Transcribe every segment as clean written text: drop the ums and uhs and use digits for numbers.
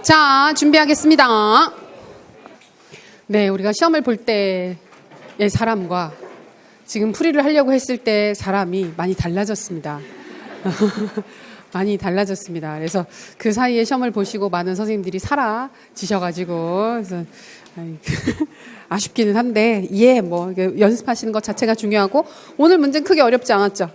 자, 준비하겠습니다. 네, 우리가 시험을 볼 때의 사람과 지금 풀이를 하려고 했을 때 사람이 많이 달라졌습니다. 많이 달라졌습니다. 그래서 그 사이에 시험을 보시고 많은 선생님들이 사라지셔가지고, 그래서 아쉽기는 한데, 연습하시는 것 자체가 중요하고, 오늘 문제는 크게 어렵지 않았죠?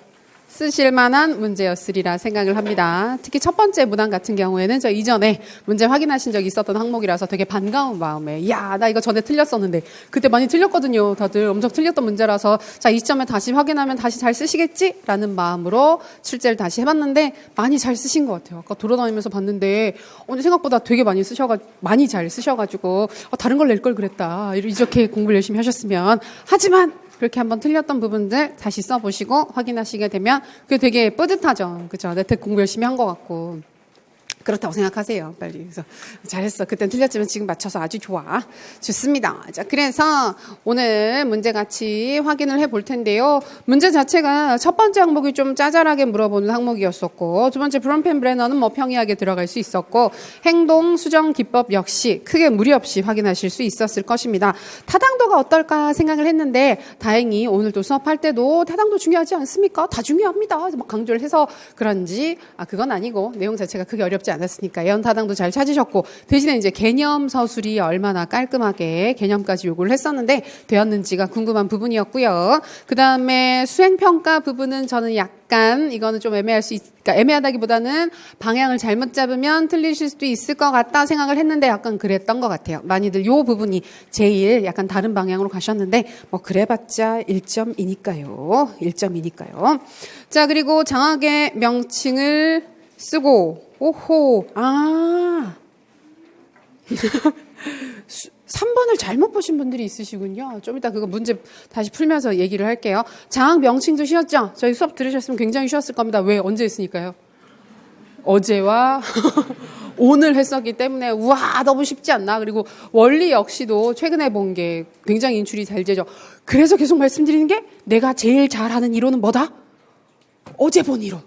쓰실 만한 문제였으리라 생각을 합니다. 특히 첫 번째 문항 같은 경우에는 저 이전에 문제 확인하신 적이 있었던 항목이라서 되게 반가운 마음에 나 이거 전에 틀렸었는데 그때 많이 틀렸거든요. 다들 엄청 틀렸던 문제라서 자, 이 시점에 다시 확인하면 다시 잘 쓰시겠지? 라는 마음으로 출제를 다시 해봤는데 많이 잘 쓰신 것 같아요. 아까 돌아다니면서 봤는데 생각보다 되게 많이 잘 쓰셔가지고 다른 걸 낼 걸 그랬다. 이렇게 공부를 열심히 하셨으면. 하지만 그렇게 한번 틀렸던 부분들 다시 써보시고 확인하시게 되면 그게 되게 뿌듯하죠. 그죠? 내 공부 열심히 한 것 같고. 그렇다고 생각하세요. 빨리. 그래서 잘했어. 그땐 틀렸지만 지금 맞춰서 아주 좋아. 좋습니다. 자, 그래서 오늘 문제 같이 확인을 해볼 텐데요. 문제 자체가 첫 번째 항목이 좀 짜잘하게 물어보는 항목이었었고, 두 번째 브론펜브레너는 평이하게 들어갈 수 있었고, 행동, 수정, 기법 역시 크게 무리 없이 확인하실 수 있었을 것입니다. 타당도가 어떨까 생각을 했는데 다행히 오늘도 수업할 때도 타당도 중요하지 않습니까? 다 중요합니다. 막 강조를 해서 그런지 그건 아니고 내용 자체가 크게 어렵지 않았으니까 연타당도 잘 찾으셨고, 대신에 이제 개념 서술이 얼마나 깔끔하게 개념까지 요구를 했었는데 되었는지가 궁금한 부분이었고요. 그 다음에 수행평가 부분은 저는 약간 이거는 좀 애매하다기보다는 방향을 잘못 잡으면 틀리실 수도 있을 것 같다 생각을 했는데 약간 그랬던 것 같아요. 많이들 요 부분이 제일 약간 다른 방향으로 가셨는데 그래봤자 1.2니까요. 1.2니까요. 자, 그리고 장학의 명칭을 쓰고 3번을 잘못 보신 분들이 있으시군요. 좀 이따 그거 문제 다시 풀면서 얘기를 할게요. 장학 명칭도 쉬웠죠? 저희 수업 들으셨으면 굉장히 쉬웠을 겁니다. 왜? 언제 했으니까요? 어제와 오늘 했었기 때문에 너무 쉽지 않나? 그리고 원리 역시도 최근에 본 게 굉장히 인출이 잘 되죠. 그래서 계속 말씀드리는 게 내가 제일 잘하는 이론은 뭐다? 어제 본 이론.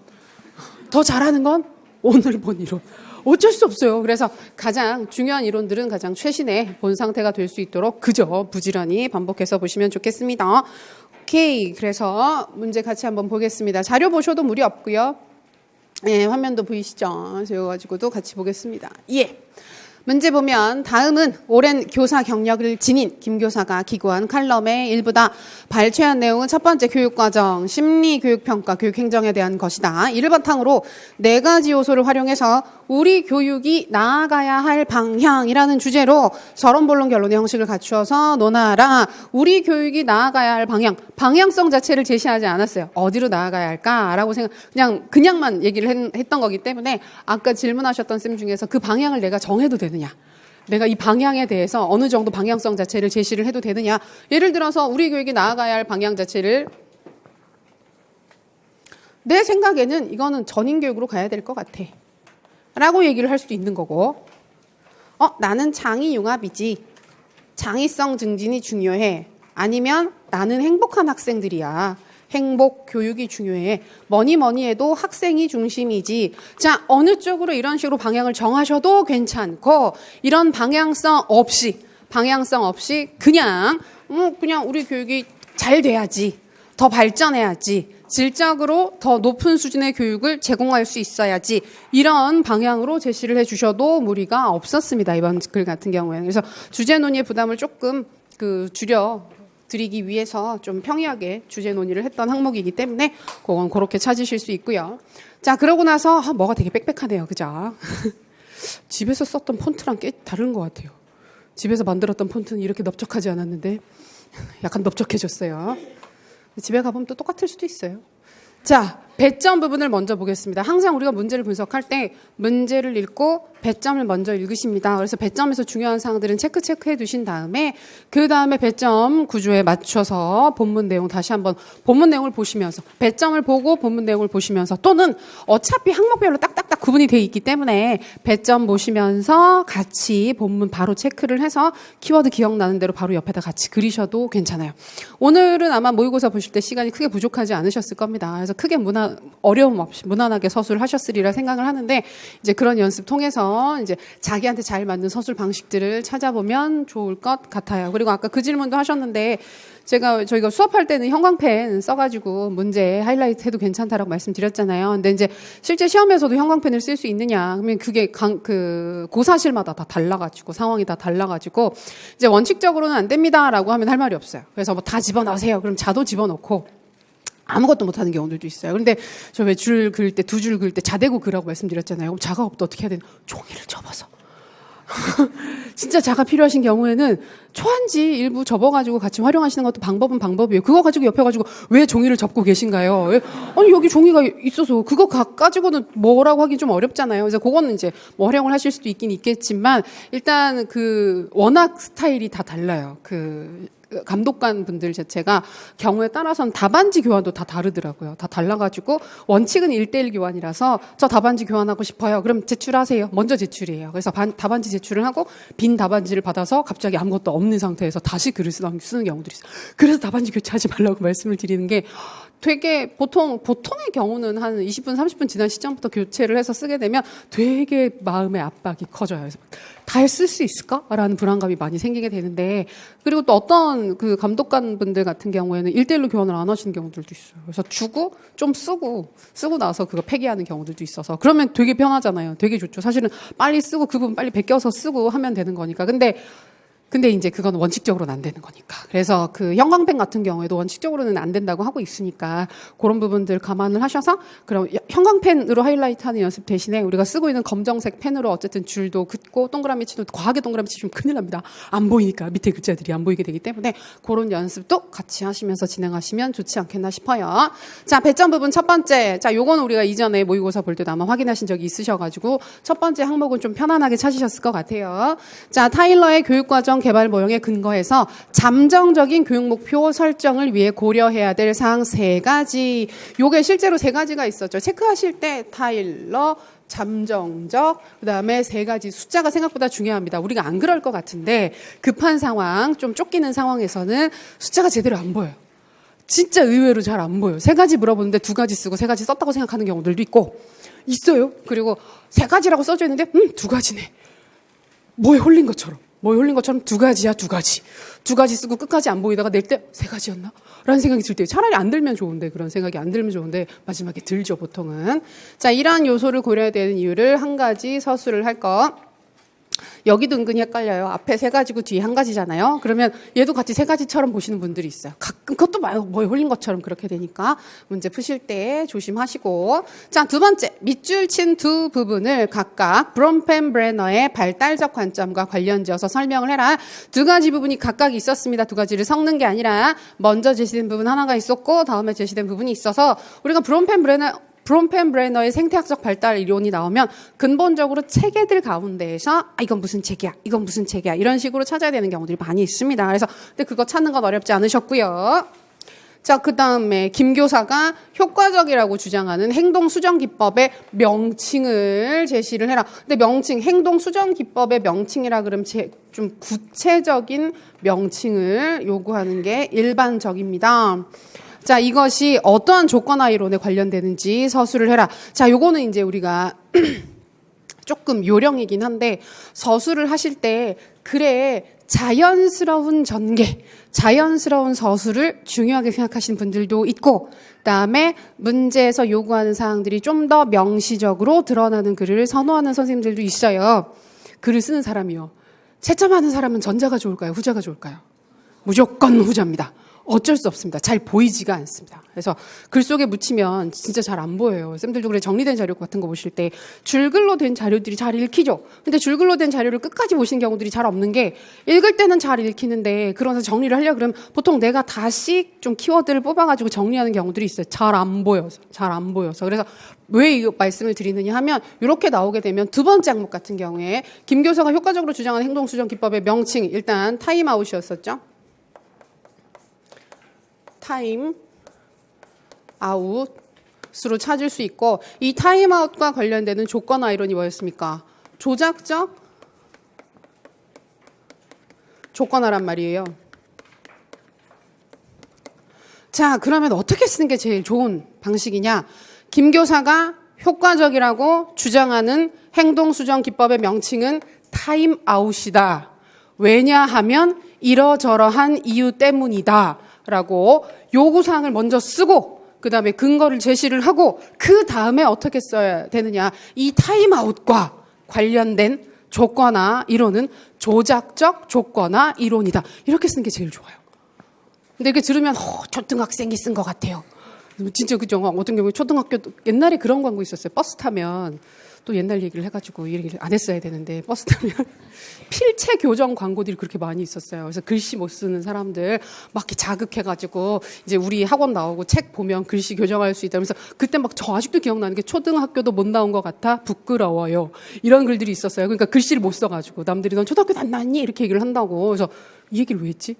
더 잘하는 건 오늘 본 이론. 어쩔 수 없어요. 그래서 가장 중요한 이론들은 가장 최신의 본 상태가 될 수 있도록 그저 부지런히 반복해서 보시면 좋겠습니다. 오케이. 그래서 문제 같이 한번 보겠습니다. 자료 보셔도 무리 없고요. 네, 화면도 보이시죠? 세워가지고도 같이 보겠습니다. 문제 보면 다음은 오랜 교사 경력을 지닌 김 교사가 기고한 칼럼의 일부다. 발췌한 내용은 첫 번째 교육과정, 심리교육평가, 교육행정에 대한 것이다. 이를 바탕으로 4가지 요소를 활용해서 우리 교육이 나아가야 할 방향이라는 주제로 서론본론 결론의 형식을 갖추어서 논하라. 우리 교육이 나아가야 할 방향성 자체를 제시하지 않았어요. 어디로 나아가야 할까라고 그냥만 얘기를 했던 거기 때문에 아까 질문하셨던 쌤 중에서 그 방향을 내가 정해도 되느냐, 내가 이 방향에 대해서 어느 정도 방향성 자체를 제시를 해도 되느냐. 예를 들어서 우리 교육이 나아가야 할 방향 자체를 내 생각에는 이거는 전인교육으로 가야 될 것 같아 라고 얘기를 할 수도 있는 거고, 나는 창의융합이지 창의성 증진이 중요해, 아니면 나는 행복한 학생들이야, 행복 교육이 중요해, 뭐니 해도 학생이 중심이지. 자, 어느 쪽으로 이런 식으로 방향을 정하셔도 괜찮고, 이런 방향성 없이 그냥 우리 교육이 잘 돼야지, 더 발전해야지, 질적으로 더 높은 수준의 교육을 제공할 수 있어야지, 이런 방향으로 제시를 해주셔도 무리가 없었습니다. 이번 글 같은 경우에는. 그래서 주제 논의의 부담을 조금 줄여 드리기 위해서 좀 평이하게 주제 논의를 했던 항목이기 때문에 그건 그렇게 찾으실 수 있고요. 자, 그러고 나서 뭐가 되게 빽빽하네요. 그죠? 집에서 썼던 폰트랑 꽤 다른 것 같아요. 집에서 만들었던 폰트는 이렇게 넓적하지 않았는데 약간 넓적해졌어요. 집에 가보면 또 똑같을 수도 있어요. 자, 배점 부분을 먼저 보겠습니다. 항상 우리가 문제를 분석할 때 문제를 읽고 배점을 먼저 읽으십니다. 그래서 배점에서 중요한 사항들은 체크해 두신 다음에 그 다음에 배점 구조에 맞춰서 본문 내용 다시 한번 본문 내용을 보시면서 배점을 보고 본문 내용을 보시면서, 또는 어차피 항목별로 딱딱딱 구분이 돼 있기 때문에 배점 보시면서 같이 본문 바로 체크를 해서 키워드 기억나는 대로 바로 옆에다 같이 그리셔도 괜찮아요. 오늘은 아마 모의고사 보실 때 시간이 크게 부족하지 않으셨을 겁니다. 그래서 크게 문화 어려움 없이 무난하게 서술을 하셨으리라 생각을 하는데, 이제 그런 연습 통해서 이제 자기한테 잘 맞는 서술 방식들을 찾아보면 좋을 것 같아요. 그리고 아까 그 질문도 하셨는데, 저희가 수업할 때는 형광펜 써가지고 문제 하이라이트 해도 괜찮다라고 말씀드렸잖아요. 근데 이제 실제 시험에서도 형광펜을 쓸 수 있느냐? 그러면 그게 고사실마다 다 달라가지고, 상황이 다 달라가지고, 이제 원칙적으로는 안 됩니다라고 하면 할 말이 없어요. 그래서 뭐 다 집어넣으세요. 그럼 자도 집어넣고, 아무것도 못하는 경우들도 있어요. 그런데 저 왜 줄 그을 때, 두 줄 그을 때 자대고 그으라고 말씀드렸잖아요. 그럼 자가 없다 어떻게 해야 되나? 종이를 접어서. 진짜 자가 필요하신 경우에는 초한지 일부 접어가지고 같이 활용하시는 것도 방법이에요. 그거 가지고 옆에 가지고 왜 종이를 접고 계신가요? 아니 여기 종이가 있어서 그거 가지고는 뭐라고 하기 좀 어렵잖아요. 그래서 그거는 이제 뭐 활용을 하실 수도 있긴 있겠지만 일단 워낙 스타일이 다 달라요. 감독관 분들 자체가 경우에 따라서는 답안지 교환도 다 다르더라고요. 다 달라가지고 원칙은 1:1 교환이라서 저 답안지 교환하고 싶어요. 그럼 제출하세요. 먼저 제출이에요. 그래서 답안지 제출을 하고 빈 답안지를 받아서 갑자기 아무것도 없는 상태에서 다시 글을 쓰는 경우들이 있어요. 그래서 답안지 교체하지 말라고 말씀을 드리는 게 되게 보통의 경우는 한 20분, 30분 지난 시점부터 교체를 해서 쓰게 되면 되게 마음의 압박이 커져요. 그래서 다 쓸 수 있을까라는 불안감이 많이 생기게 되는데, 그리고 또 어떤 감독관 분들 같은 경우에는 1:1로 교환을 안 하시는 경우들도 있어요. 그래서 주고 좀 쓰고 나서 그거 폐기하는 경우들도 있어서, 그러면 되게 편하잖아요. 되게 좋죠. 사실은 빨리 쓰고 그 부분 빨리 베껴서 쓰고 하면 되는 거니까. 근데 이제 그건 원칙적으로는 안 되는 거니까. 그래서 형광펜 같은 경우에도 원칙적으로는 안 된다고 하고 있으니까 그런 부분들 감안을 하셔서, 그럼 형광펜으로 하이라이트하는 연습 대신에 우리가 쓰고 있는 검정색 펜으로 어쨌든 줄도 긋고 동그라미 치도 과하게 동그라미 치시면 큰일 납니다. 안 보이니까 밑에 글자들이 안 보이게 되기 때문에 그런 연습도 같이 하시면서 진행하시면 좋지 않겠나 싶어요. 자, 배점 부분 첫 번째. 자, 요거는 우리가 이전에 모의고사 볼 때도 아마 확인하신 적이 있으셔가지고 첫 번째 항목은 좀 편안하게 찾으셨을 것 같아요. 자, 타일러의 교육과정 개발 모형에 근거해서 잠정적인 교육 목표 설정을 위해 고려해야 될 사항 3가지. 요게 실제로 3가지가 있었죠. 체크하실 때 타일러, 잠정적, 그다음에 3가지. 숫자가 생각보다 중요합니다. 우리가 안 그럴 것 같은데 급한 상황, 좀 쫓기는 상황에서는 숫자가 제대로 안 보여요. 진짜 의외로 잘 안 보여요. 3가지 물어보는데 2가지 쓰고 3가지 썼다고 생각하는 경우들도 있어요. 그리고 3가지라고 써져 있는데 2가지네. 뭐에 홀린 것처럼 2가지야, 2가지. 2가지 쓰고 끝까지 안 보이다가 낼 때 3가지였나? 라는 생각이 들 때 차라리 안 들면 좋은데, 그런 생각이 안 들면 좋은데 마지막에 들죠, 보통은. 자, 이러한 요소를 고려해야 되는 이유를 한 가지 서술을 할 거. 여기도 은근히 헷갈려요. 앞에 3가지고 뒤에 1가지잖아요. 그러면 얘도 같이 3가지처럼 보시는 분들이 있어요. 가끔 그것도 뭐에 홀린 것처럼 그렇게 되니까 문제 푸실 때 조심하시고. 자, 두 번째, 밑줄 친 두 부분을 각각 브롬펜브레너의 발달적 관점과 관련지어서 설명을 해라. 2가지 부분이 각각 있었습니다. 2가지를 섞는 게 아니라 먼저 제시된 부분 하나가 있었고 다음에 제시된 부분이 있어서, 우리가 브롬펜브레너의 생태학적 발달 이론이 나오면 근본적으로 체계들 가운데에서 이건 무슨 체계야, 이건 무슨 체계야, 이런 식으로 찾아야 되는 경우들이 많이 있습니다. 그래서 근데 그거 찾는 건 어렵지 않으셨고요. 자, 그 다음에 김 교사가 효과적이라고 주장하는 행동 수정 기법의 명칭을 제시를 해라. 근데 행동 수정 기법의 명칭이라 그러면 좀 구체적인 명칭을 요구하는 게 일반적입니다. 자, 이것이 어떠한 조건화 이론에 관련되는지 서술을 해라. 자, 요거는 이제 우리가 조금 요령이긴 한데, 서술을 하실 때 자연스러운 전개, 자연스러운 서술을 중요하게 생각하시는 분들도 있고, 그다음에 문제에서 요구하는 사항들이 좀 더 명시적으로 드러나는 글을 선호하는 선생님들도 있어요. 글을 쓰는 사람이요. 채점하는 사람은 전자가 좋을까요? 후자가 좋을까요? 무조건 후자입니다. 어쩔 수 없습니다. 잘 보이지가 않습니다. 그래서 글 속에 묻히면 진짜 잘 안 보여요. 쌤들도 그래, 정리된 자료 같은 거 보실 때 줄글로 된 자료들이 잘 읽히죠. 근데 줄글로 된 자료를 끝까지 보시는 경우들이 잘 없는 게, 읽을 때는 잘 읽히는데 그러면서 정리를 하려고 그러면 보통 내가 다시 좀 키워드를 뽑아가지고 정리하는 경우들이 있어요. 잘 안 보여서. 그래서 왜 이 말씀을 드리느냐 하면, 이렇게 나오게 되면 두 번째 항목 같은 경우에 김 교사가 효과적으로 주장하는 행동수정 기법의 명칭, 일단 타임아웃이었었죠. 타임 아웃으로 찾을 수 있고, 이 타임아웃과 관련되는 조건화 이론이 뭐였습니까? 조작적 조건화란 말이에요. 자, 그러면 어떻게 쓰는 게 제일 좋은 방식이냐? 김교사가 효과적이라고 주장하는 행동수정기법의 명칭은 타임아웃이다. 왜냐하면 이러저러한 이유 때문이다. 라고 요구사항을 먼저 쓰고 그 다음에 근거를 제시를 하고 그 다음에 어떻게 써야 되느냐. 이 타임아웃과 관련된 조건화 이론은 조작적 조건화 이론이다. 이렇게 쓰는 게 제일 좋아요. 근데 이렇게 들으면 초등학생이 쓴 것 같아요. 진짜 그죠? 어떤 경우에 초등학교 옛날에 그런 광고 있었어요. 버스 타면 또 옛날 얘기를 해가지고 이 얘기를 안 했어야 되는데 버스 타면 필체 교정 광고들이 그렇게 많이 있었어요. 그래서 글씨 못 쓰는 사람들 막 이렇게 자극해가지고 이제 우리 학원 나오고 책 보면 글씨 교정할 수 있다. 그래서 그때 막 저 아직도 기억나는 게 초등학교도 못 나온 것 같아 부끄러워요. 이런 글들이 있었어요. 그러니까 글씨를 못 써가지고 남들이 넌 초등학교 안 나왔니? 이렇게 얘기를 한다고. 그래서 이 얘기를 왜 했지?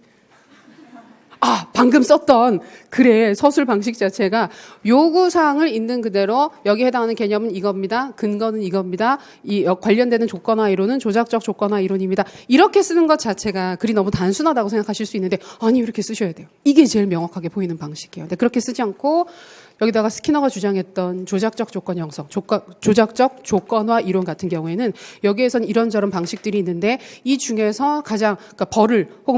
방금 썼던 글의 서술 방식 자체가 요구사항을 있는 그대로 여기에 해당하는 개념은 이겁니다. 근거는 이겁니다. 이 관련되는 조건화 이론은 조작적 조건화 이론입니다. 이렇게 쓰는 것 자체가 글이 너무 단순하다고 생각하실 수 있는데 아니 이렇게 쓰셔야 돼요. 이게 제일 명확하게 보이는 방식이에요. 근데 그렇게 쓰지 않고 여기다가 스키너가 주장했던 조작적 조건 형성, 조작적 조건화 이론 같은 경우에는 여기에선 이런저런 방식들이 있는데 이 중에서 가장 그러니까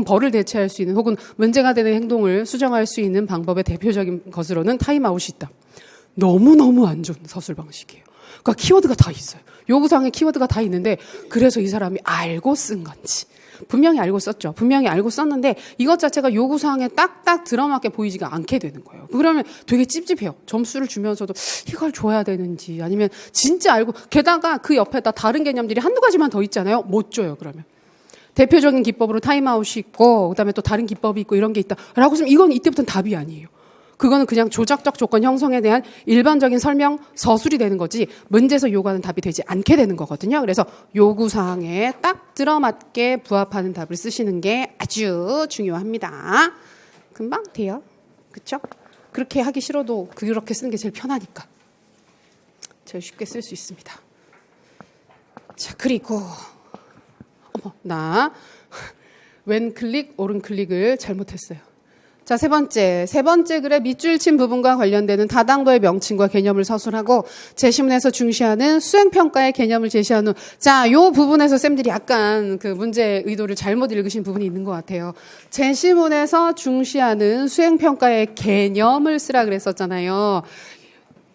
벌을 대체할 수 있는 혹은 문제가 되는 행동을 수정할 수 있는 방법의 대표적인 것으로는 타임아웃이 있다. 너무너무 안 좋은 서술 방식이에요. 그러니까 키워드가 다 있어요. 요구사항에 키워드가 다 있는데 그래서 이 사람이 알고 쓴 건지. 분명히 알고 썼죠. 분명히 알고 썼는데 이것 자체가 요구사항에 딱딱 들어맞게 보이지가 않게 되는 거예요. 그러면 되게 찝찝해요. 점수를 주면서도 이걸 줘야 되는지 아니면 진짜 알고 게다가 그 옆에다 다른 개념들이 한두 가지만 더 있잖아요. 못 줘요. 그러면. 대표적인 기법으로 타임아웃이 있고 그다음에 또 다른 기법이 있고 이런 게 있다. 라고 하면 이건 이때부터는 답이 아니에요. 그거는 그냥 조작적 조건 형성에 대한 일반적인 설명 서술이 되는 거지 문제에서 요구하는 답이 되지 않게 되는 거거든요. 그래서 요구사항에 딱 들어맞게 부합하는 답을 쓰시는 게 아주 중요합니다. 금방 돼요. 그렇죠? 그렇게 하기 싫어도 그렇게 쓰는 게 제일 편하니까. 제일 쉽게 쓸 수 있습니다. 자, 그리고 나 왼 클릭, 오른 클릭을 잘못했어요. 자, 세 번째 글의 밑줄 친 부분과 관련되는 다당도의 명칭과 개념을 서술하고 제시문에서 중시하는 수행평가의 개념을 제시한 후 자, 요 부분에서 쌤들이 약간 그 문제 의도를 잘못 읽으신 부분이 있는 것 같아요. 제시문에서 중시하는 수행평가의 개념을 쓰라 그랬었잖아요.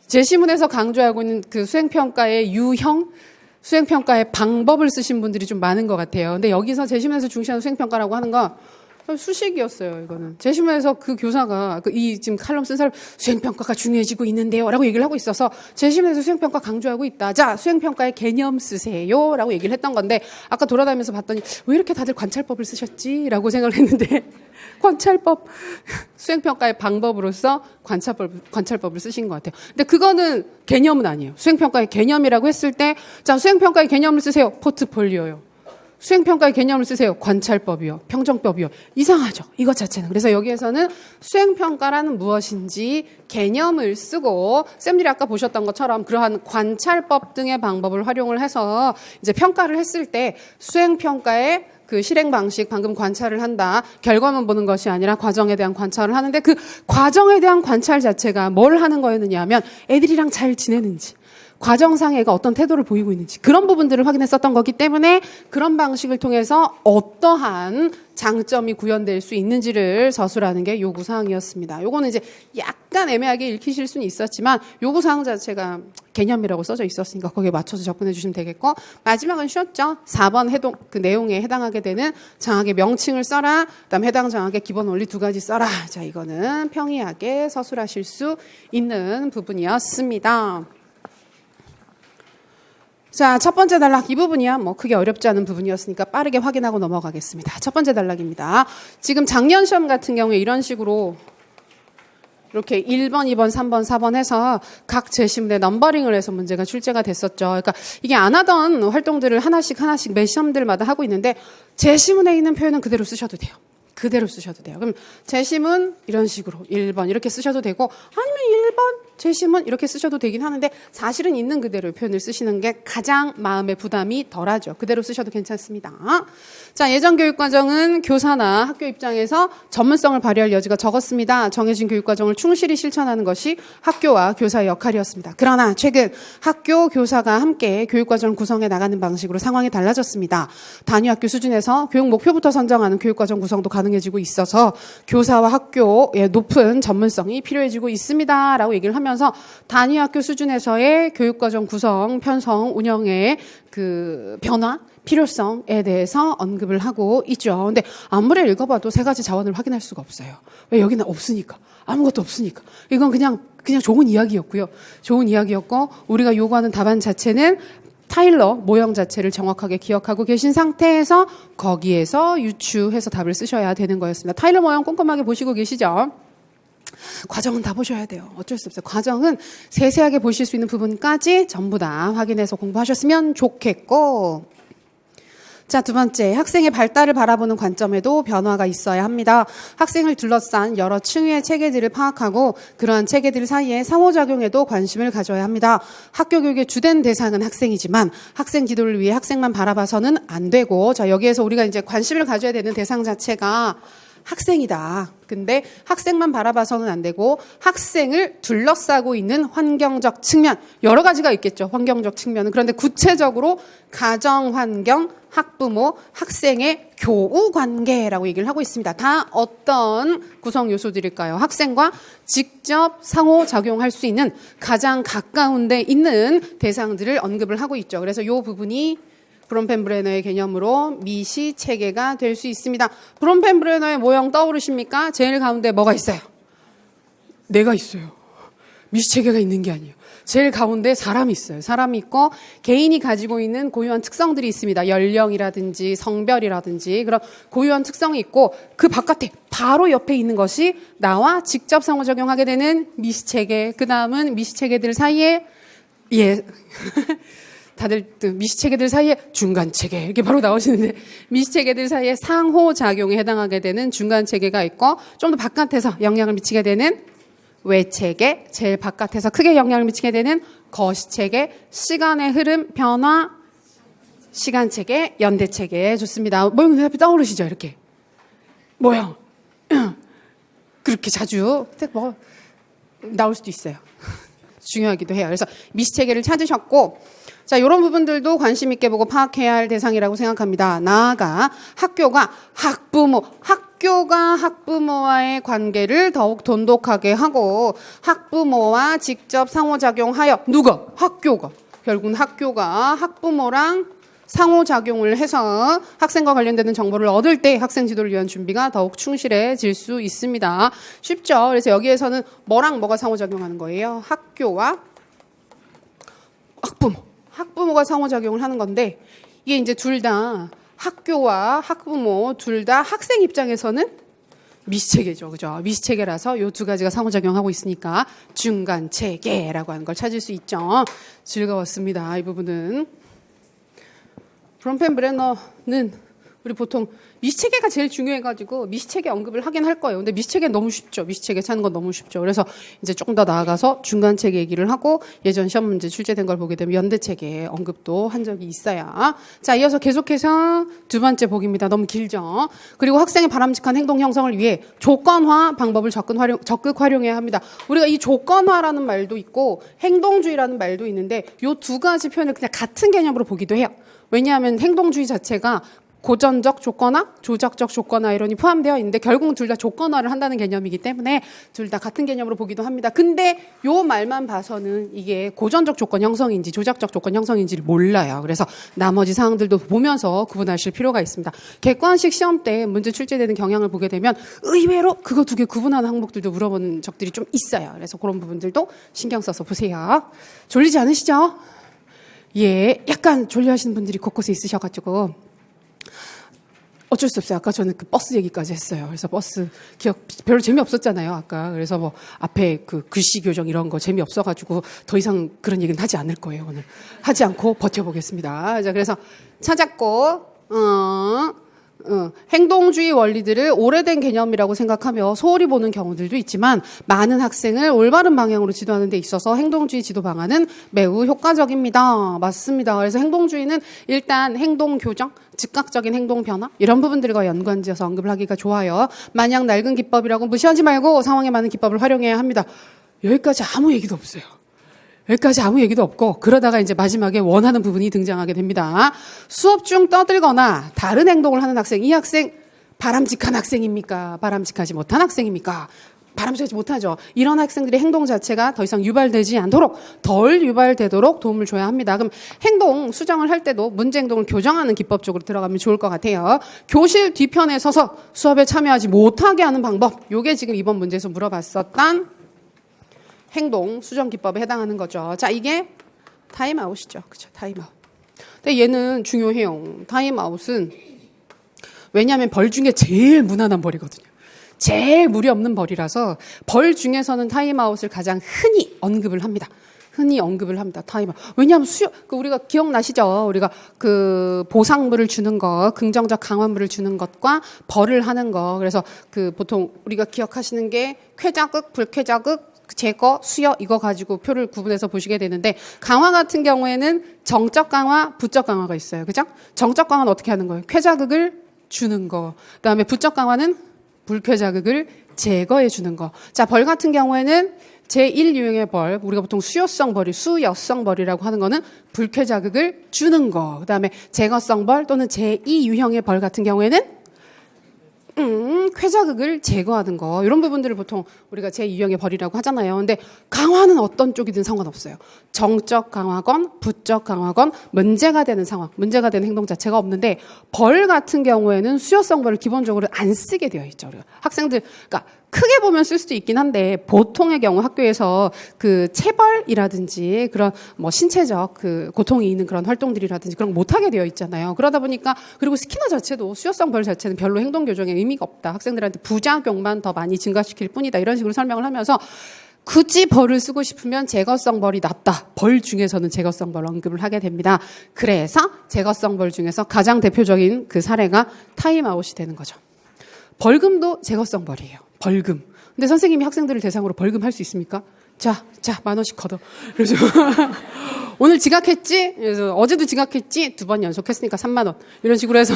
제시문에서 강조하고 있는 그 수행평가의 유형 수행평가의 방법을 쓰신 분들이 좀 많은 것 같아요. 근데 여기서 제시문에서 중시하는 수행평가라고 하는 거 수식이었어요, 이거는. 제시문에서 그 교사가, 이 지금 칼럼 쓴 사람, 수행평가가 중요해지고 있는데요. 라고 얘기를 하고 있어서, 제시문에서 수행평가 강조하고 있다. 자, 수행평가의 개념 쓰세요. 라고 얘기를 했던 건데, 아까 돌아다니면서 봤더니, 왜 이렇게 다들 관찰법을 쓰셨지? 라고 생각을 했는데, 관찰법, 수행평가의 방법으로서 관찰법을 쓰신 것 같아요. 근데 그거는 개념은 아니에요. 수행평가의 개념이라고 했을 때, 자, 수행평가의 개념을 쓰세요. 포트폴리오요. 수행평가의 개념을 쓰세요. 관찰법이요. 평정법이요. 이상하죠. 이것 자체는. 그래서 여기에서는 수행평가라는 무엇인지 개념을 쓰고 쌤들이 아까 보셨던 것처럼 그러한 관찰법 등의 방법을 활용을 해서 이제 평가를 했을 때 수행평가의 그 실행 방식 방금 관찰을 한다. 결과만 보는 것이 아니라 과정에 대한 관찰을 하는데 그 과정에 대한 관찰 자체가 뭘 하는 거였느냐 하면 애들이랑 잘 지내는지 과정상에 애가 어떤 태도를 보이고 있는지 그런 부분들을 확인했었던 거기 때문에 그런 방식을 통해서 어떠한 장점이 구현될 수 있는지를 서술하는 게 요구사항이었습니다. 요거는 이제 약간 애매하게 읽히실 수는 있었지만 요구사항 자체가 개념이라고 써져 있었으니까 거기에 맞춰서 접근해 주시면 되겠고 마지막은 쉬웠죠. 4번 그 내용에 해당하게 되는 장학의 명칭을 써라. 그다음 해당 장학의 기본 원리 2가지 써라. 자, 이거는 평이하게 서술하실 수 있는 부분이었습니다. 자, 첫 번째 단락 이 부분이야 뭐 크게 어렵지 않은 부분이었으니까 빠르게 확인하고 넘어가겠습니다. 첫 번째 단락입니다. 지금 작년 시험 같은 경우에 이런 식으로 이렇게 1번, 2번, 3번, 4번 해서 각 제시문에 넘버링을 해서 문제가 출제가 됐었죠. 그러니까 이게 안 하던 활동들을 하나씩 매 시험들마다 하고 있는데 제시문에 있는 표현은 그대로 쓰셔도 돼요. 그대로 쓰셔도 돼요. 그럼 재심은 이런 식으로 1번 이렇게 쓰셔도 되고 아니면 1번 재심은 이렇게 쓰셔도 되긴 하는데 사실은 있는 그대로의 표현을 쓰시는 게 가장 마음의 부담이 덜하죠. 그대로 쓰셔도 괜찮습니다. 자, 예전 교육과정은 교사나 학교 입장에서 전문성을 발휘할 여지가 적었습니다. 정해진 교육과정을 충실히 실천하는 것이 학교와 교사의 역할이었습니다. 그러나 최근 학교, 교사가 함께 교육과정을 구성해 나가는 방식으로 상황이 달라졌습니다. 단위 학교 수준에서 교육 목표부터 선정하는 교육과정 구성도 가능해지고 있어서 교사와 학교의 높은 전문성이 필요해지고 있습니다. 라고 얘기를 하면서 단위 학교 수준에서의 교육과정 구성, 편성, 운영의 그 변화, 필요성에 대해서 언급을 하고 있죠. 근데 아무리 읽어봐도 세 가지 자원을 확인할 수가 없어요. 왜? 여기는 없으니까. 아무것도 없으니까. 이건 그냥 좋은 이야기였고요. 좋은 이야기였고 우리가 요구하는 답안 자체는 타일러 모형 자체를 정확하게 기억하고 계신 상태에서 거기에서 유추해서 답을 쓰셔야 되는 거였습니다. 타일러 모형 꼼꼼하게 보시고 계시죠? 과정은 다 보셔야 돼요. 어쩔 수 없어요. 과정은 세세하게 보실 수 있는 부분까지 전부 다 확인해서 공부하셨으면 좋겠고, 자, 두 번째, 학생의 발달을 바라보는 관점에도 변화가 있어야 합니다. 학생을 둘러싼 여러 층위의 체계들을 파악하고 그러한 체계들 사이의 상호작용에도 관심을 가져야 합니다. 학교 교육의 주된 대상은 학생이지만 학생 지도를 위해 학생만 바라봐서는 안 되고, 자, 여기에서 우리가 이제 관심을 가져야 되는 대상 자체가 학생이다. 근데 학생만 바라봐서는 안 되고 학생을 둘러싸고 있는 환경적 측면, 여러 가지가 있겠죠. 환경적 측면은. 그런데 구체적으로 가정 환경, 학부모, 학생의 교우 관계라고 얘기를 하고 있습니다. 다 어떤 구성 요소들일까요? 학생과 직접 상호작용할 수 있는 가장 가까운 데 있는 대상들을 언급을 하고 있죠. 그래서 이 부분이 브롬펜브레너의 개념으로 미시 체계가 될 수 있습니다. 브롬펜브레너의 모형 떠오르십니까? 제일 가운데 뭐가 있어요? 내가 있어요. 미시 체계가 있는 게 아니에요. 제일 가운데 사람이 있어요. 사람이 있고 개인이 가지고 있는 고유한 특성들이 있습니다. 연령이라든지 성별이라든지 그런 고유한 특성이 있고 그 바깥에 바로 옆에 있는 것이 나와 직접 상호작용하게 되는 미시 체계. 그 다음은 미시 체계들 사이에 다들 미시체계들 사이에 중간체계 이렇게 바로 나오시는데 미시체계들 사이에 상호작용에 해당하게 되는 중간체계가 있고 좀 더 바깥에서 영향을 미치게 되는 외체계, 제일 바깥에서 크게 영향을 미치게 되는 거시체계, 시간의 흐름, 변화, 시간체계, 연대체계. 좋습니다. 모형 눈앞에 떠오르시죠? 이렇게 모형 그렇게 자주 뭐 나올 수도 있어요. 중요하기도 해요. 그래서 미시체계를 찾으셨고, 자, 이런 부분들도 관심 있게 보고 파악해야 할 대상이라고 생각합니다. 나아가 학교가 학부모와의 관계를 더욱 돈독하게 하고 학부모와 직접 상호작용하여 학교가 결국은 학교가 학부모랑 상호작용을 해서 학생과 관련되는 정보를 얻을 때 학생 지도를 위한 준비가 더욱 충실해질 수 있습니다. 쉽죠? 그래서 여기에서는 뭐랑 뭐가 상호작용하는 거예요? 학교와 학부모가 상호작용을 하는 건데 이게 이제 둘 다 학교와 학부모 둘 다 학생 입장에서는 미시체계죠. 그죠? 미시체계라서 이 두 가지가 상호작용하고 있으니까 중간체계라고 하는 걸 찾을 수 있죠. 즐거웠습니다. 이 부분은. 브롬펜브레너는 우리 보통 미시체계가 제일 중요해가지고 미시체계 언급을 하긴 할 거예요. 근데 미시체계 너무 쉽죠. 미시체계 찾는 건 너무 쉽죠. 그래서 이제 조금 더 나아가서 중간체계 얘기를 하고 예전 시험 문제 출제된 걸 보게 되면 연대체계 언급도 한 적이 있어야. 자, 이어서 계속해서 두 번째 보기입니다. 너무 길죠. 그리고 학생의 바람직한 행동 형성을 위해 조건화 방법을 적극 활용해야 합니다. 우리가 이 조건화라는 말도 있고 행동주의라는 말도 있는데 이 두 가지 표현을 그냥 같은 개념으로 보기도 해요. 왜냐하면 행동주의 자체가 고전적 조건화, 조작적 조건화 이론이 포함되어 있는데 결국은 둘 다 조건화를 한다는 개념이기 때문에 둘 다 같은 개념으로 보기도 합니다. 근데 요 말만 봐서는 이게 고전적 조건 형성인지 조작적 조건 형성인지를 몰라요. 그래서 나머지 사항들도 보면서 구분하실 필요가 있습니다. 객관식 시험 때 문제 출제되는 경향을 보게 되면 의외로 그거 두 개 구분하는 항목들도 물어보는 적들이 좀 있어요. 그래서 그런 부분들도 신경 써서 보세요. 졸리지 않으시죠? 예, 약간 졸려하시는 분들이 곳곳에 있으셔가지고 어쩔 수 없어요. 아까 저는 그 버스 얘기까지 했어요. 그래서 버스 기억 별로 재미없었잖아요. 아까. 그래서 뭐 앞에 그 글씨 교정 이런 거 재미없어가지고 더 이상 그런 얘기는 하지 않을 거예요. 오늘 하지 않고 버텨보겠습니다. 자, 그래서 찾았고 행동주의 원리들을 오래된 개념이라고 생각하며 소홀히 보는 경우들도 있지만 많은 학생을 올바른 방향으로 지도하는 데 있어서 행동주의 지도 방안은 매우 효과적입니다. 맞습니다. 그래서 행동주의는 일단 행동 교정, 즉각적인 행동 변화 이런 부분들과 연관지어서 언급을 하기가 좋아요. 마냥 낡은 기법이라고 무시하지 말고 상황에 맞는 기법을 활용해야 합니다. 여기까지 아무 얘기도 없어요. 여기까지 아무 얘기도 없고 그러다가 이제 마지막에 원하는 부분이 등장하게 됩니다. 수업 중 떠들거나 다른 행동을 하는 학생, 이 학생 바람직한 학생입니까? 바람직하지 못한 학생입니까? 바람직하지 못하죠. 이런 학생들의 행동 자체가 더 이상 유발되지 않도록 덜 유발되도록 도움을 줘야 합니다. 그럼 행동 수정을 할 때도 문제 행동을 교정하는 기법 쪽으로 들어가면 좋을 것 같아요. 교실 뒤편에 서서 수업에 참여하지 못하게 하는 방법. 이게 지금 이번 문제에서 물어봤었던 행동 수정 기법에 해당하는 거죠. 자, 이게 타임아웃이죠. 그렇죠? 타임아웃. 근데 얘는 중요해요. 타임아웃은 왜냐하면 벌 중에 제일 무난한 벌이거든요. 제일 무리 없는 벌이라서 벌 중에서는 타임아웃을 가장 흔히 언급을 합니다. 흔히 언급을 합니다. 타임아웃. 왜냐하면 우리가 기억나시죠? 우리가 그 보상물을 주는 것, 긍정적 강화물을 주는 것과 벌을 하는 거. 그래서 그 보통 우리가 기억하시는 게 쾌자극, 불쾌자극, 제거, 수여 이거 가지고 표를 구분해서 보시게 되는데 강화 같은 경우에는 정적 강화, 부적 강화가 있어요. 그죠? 정적 강화는 어떻게 하는 거예요? 쾌자극을 주는 거. 그다음에 부적 강화는 불쾌자극을 제거해 주는 거. 자, 벌 같은 경우에는 제1유형의 벌, 우리가 보통 수요성 벌이, 수여성 벌이라고 하는 거는 불쾌자극을 주는 거. 그다음에 제거성 벌 또는 제2유형의 벌 같은 경우에는 쾌자극을 제거하는 거 이런 부분들을 보통 우리가 제2유형의 벌이라고 하잖아요. 근데 강화는 어떤 쪽이든 상관없어요. 정적 강화건 부적 강화건 문제가 되는 상황, 문제가 되는 행동 자체가 없는데 벌 같은 경우에는 수요성 벌을 기본적으로 안 쓰게 되어 있죠. 학생들 그러니까 크게 보면 쓸 수도 있긴 한데 보통의 경우 학교에서 그 체벌이라든지 그런 뭐 신체적 그 고통이 있는 그런 활동들이라든지 그런 거 못하게 되어 있잖아요. 그러다 보니까 그리고 스키너 자체도 수요성 벌 자체는 별로 행동 교정에 의미가 없다. 학생들한테 부작용만 더 많이 증가시킬 뿐이다. 이런 식으로 설명을 하면서 굳이 벌을 쓰고 싶으면 제거성 벌이 낫다. 벌 중에서는 제거성 벌 언급을 하게 됩니다. 그래서 제거성 벌 중에서 가장 대표적인 그 사례가 타임아웃이 되는 거죠. 벌금도 제거성 벌이에요. 벌금. 근데 선생님이 학생들을 대상으로 벌금 할 수 있습니까? 자, 10,000원씩 걷어. 그래서 오늘 지각했지? 그래서 어제도 지각했지? 2번 연속했으니까 30,000원. 이런 식으로 해서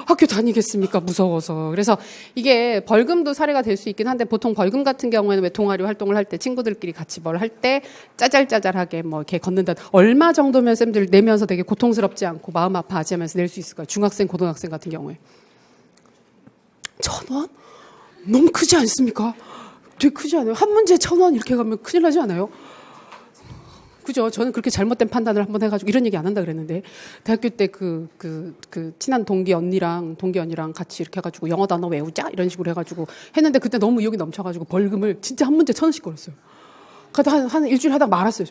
학교 다니겠습니까? 무서워서. 그래서 이게 벌금도 사례가 될 수 있긴 한데 보통 벌금 같은 경우에는 왜 동아리 활동을 할 때 친구들끼리 같이 뭘 할 때 짜잘짜잘하게 뭐 이렇게 걷는다. 얼마 정도면 쌤들 내면서 되게 고통스럽지 않고 마음 아파하지 하면서 낼 수 있을까요? 중학생, 고등학생 같은 경우에. 1,000원? 너무 크지 않습니까? 되게 크지 않아요? 한 문제에 1,000원 이렇게 가면 큰일 나지 않아요? 그죠? 저는 그렇게 잘못된 판단을 한번 해가지고 이런 얘기 안 한다 그랬는데 대학교 때 친한 동기 언니랑 같이 이렇게 해가지고 영어 단어 외우자 이런 식으로 해가지고 했는데 그때 너무 의욕이 넘쳐가지고 벌금을 진짜 한 문제 1,000원씩 걸었어요. 그러다 한 일주일 하다가 말았어요.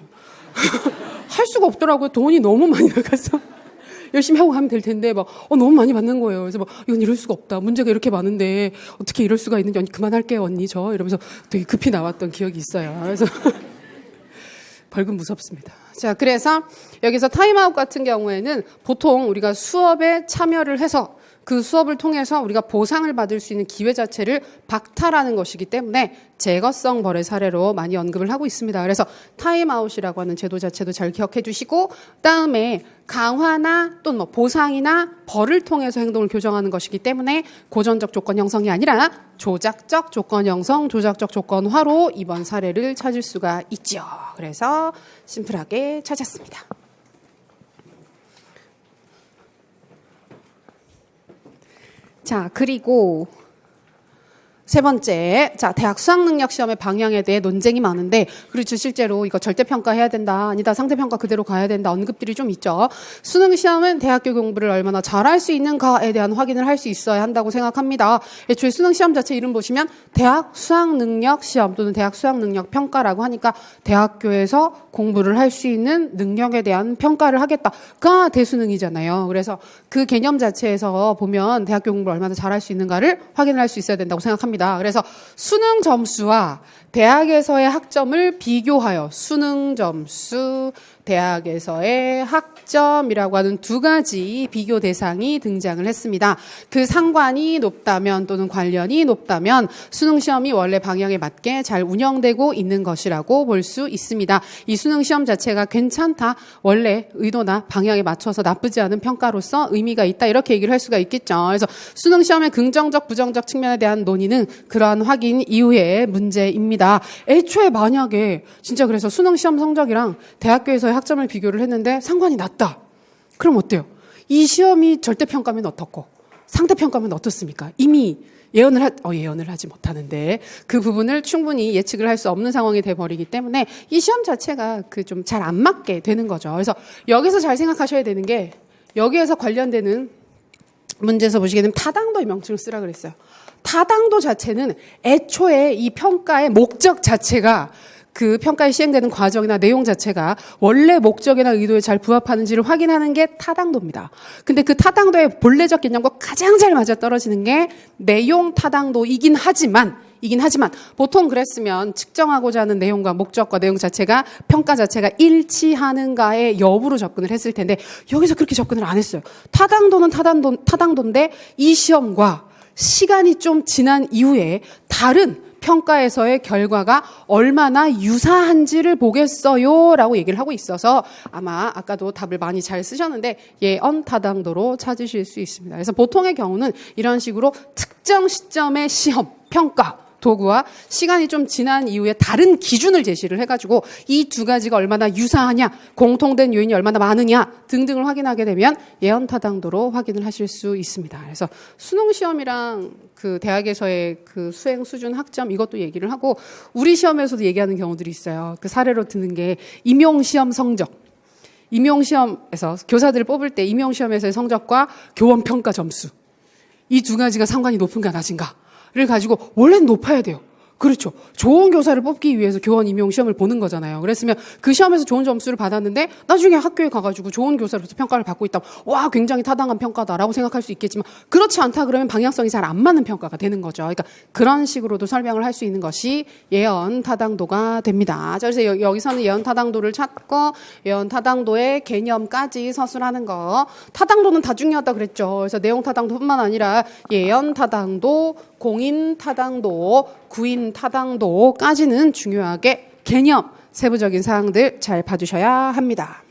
할 수가 없더라고요. 돈이 너무 많이 나가서. 열심히 하고 가면 될 텐데 너무 많이 받는 거예요. 그래서 이건 이럴 수가 없다. 문제가 이렇게 많은데 어떻게 이럴 수가 있는지 언니 그만할게요 언니 저 이러면서 되게 급히 나왔던 기억이 있어요. 그래서 벌금 무섭습니다. 자, 그래서 여기서 타임아웃 같은 경우에는 보통 우리가 수업에 참여를 해서 그 수업을 통해서 우리가 보상을 받을 수 있는 기회 자체를 박탈하는 것이기 때문에 제거성 벌의 사례로 많이 언급을 하고 있습니다. 그래서 타임아웃이라고 하는 제도 자체도 잘 기억해 주시고 그다음에 강화나 또는 뭐 보상이나 벌을 통해서 행동을 교정하는 것이기 때문에 고전적 조건 형성이 아니라 조작적 조건 형성, 조작적 조건화로 이번 사례를 찾을 수가 있죠. 그래서 심플하게 찾았습니다. 자, 그리고 세 번째, 자, 대학 수학능력시험의 방향에 대해 논쟁이 많은데, 그렇죠. 실제로 이거 절대평가해야 된다, 아니다, 상대평가 그대로 가야 된다, 언급들이 좀 있죠. 수능시험은 대학교 공부를 얼마나 잘할 수 있는가에 대한 확인을 할 수 있어야 한다고 생각합니다. 애초에 수능시험 자체 이름 보시면 대학 수학능력시험 또는 대학 수학능력평가라고 하니까 대학교에서 공부를 할 수 있는 능력에 대한 평가를 하겠다가 대수능이잖아요. 그래서 그 개념 자체에서 보면 대학교 공부를 얼마나 잘할 수 있는가를 확인을 할 수 있어야 된다고 생각합니다. 그래서 수능 점수와 대학에서의 학점을 비교하여 수능 점수, 대학에서의 학점이라고 하는 두 가지 비교 대상이 등장을 했습니다. 그 상관이 높다면 또는 관련이 높다면 수능시험이 원래 방향에 맞게 잘 운영되고 있는 것이라고 볼 수 있습니다. 이 수능시험 자체가 괜찮다, 원래 의도나 방향에 맞춰서 나쁘지 않은 평가로서 의미가 있다, 이렇게 얘기를 할 수가 있겠죠. 그래서 수능시험의 긍정적, 부정적 측면에 대한 논의는 그러한 확인 이후의 문제입니다. 애초에 만약에 진짜 그래서 수능시험 성적이랑 대학교에서의 학점을 비교를 했는데 상관이 낮다. 그럼 어때요? 이 시험이 절대평가면 어떻고 상대평가면 어떻습니까? 이미 예언을 하지 못하는데 그 부분을 충분히 예측을 할 수 없는 상황이 돼버리기 때문에 이 시험 자체가 좀 잘 안 맞게 되는 거죠. 그래서 여기서 잘 생각하셔야 되는 게, 여기에서 관련되는 문제에서 보시게 되면 타당도의 명칭을 쓰라 그랬어요. 타당도 자체는 애초에 이 평가의 목적 자체가, 그 평가에 시행되는 과정이나 내용 자체가 원래 목적이나 의도에 잘 부합하는지를 확인하는 게 타당도입니다. 근데 그 타당도의 본래적 개념과 가장 잘 맞아떨어지는 게 내용 타당도이긴 하지만 보통 그랬으면 측정하고자 하는 내용과 목적과 내용 자체가, 평가 자체가 일치하는가의 여부로 접근을 했을 텐데 여기서 그렇게 접근을 안 했어요. 타당도는 타당도인데 이 시험과 시간이 좀 지난 이후에 다른 평가에서의 결과가 얼마나 유사한지를 보겠어요 라고 얘기를 하고 있어서 아마 아까도 답을 많이 잘 쓰셨는데 예언 타당도로 찾으실 수 있습니다. 그래서 보통의 경우는 이런 식으로 특정 시점의 시험, 평가 도구와 시간이 좀 지난 이후에 다른 기준을 제시를 해가지고 이 두 가지가 얼마나 유사하냐, 공통된 요인이 얼마나 많으냐 등등을 확인하게 되면 예언 타당도로 확인을 하실 수 있습니다. 그래서 수능 시험이랑 그 대학에서의 그 수행 수준 학점 이것도 얘기를 하고, 우리 시험에서도 얘기하는 경우들이 있어요. 그 사례로 드는 게 임용시험 성적. 임용시험에서 교사들을 뽑을 때 임용시험에서의 성적과 교원평가 점수, 이 두 가지가 상관이 높은가 낮은가를 가지고 원래는 높아야 돼요. 그렇죠. 좋은 교사를 뽑기 위해서 교원 임용 시험을 보는 거잖아요. 그랬으면 그 시험에서 좋은 점수를 받았는데 나중에 학교에 가가지고 좋은 교사로서 평가를 받고 있다면 와, 굉장히 타당한 평가다라고 생각할 수 있겠지만, 그렇지 않다 그러면 방향성이 잘 안 맞는 평가가 되는 거죠. 그러니까 그런 식으로도 설명을 할 수 있는 것이 예언 타당도가 됩니다. 자, 그래서 여기서는 예언 타당도를 찾고 예언 타당도의 개념까지 서술하는 거. 타당도는 다 중요하다 그랬죠. 그래서 내용 타당도뿐만 아니라 예언 타당도, 공인 타당도, 구인 타당도까지는 중요하게 개념, 세부적인 사항들 잘 봐주셔야 합니다.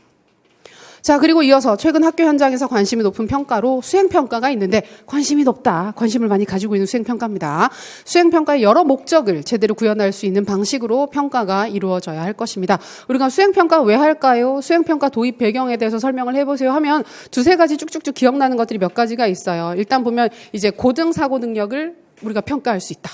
자, 그리고 이어서 최근 학교 현장에서 관심이 높은 평가로 수행평가가 있는데, 관심이 높다, 관심을 많이 가지고 있는 수행평가입니다. 수행평가의 여러 목적을 제대로 구현할 수 있는 방식으로 평가가 이루어져야 할 것입니다. 우리가 수행평가 왜 할까요? 수행평가 도입 배경에 대해서 설명을 해보세요 하면 두세 가지 쭉쭉쭉 기억나는 것들이 몇 가지가 있어요. 일단 보면 이제 고등 사고 능력을 우리가 평가할 수 있다.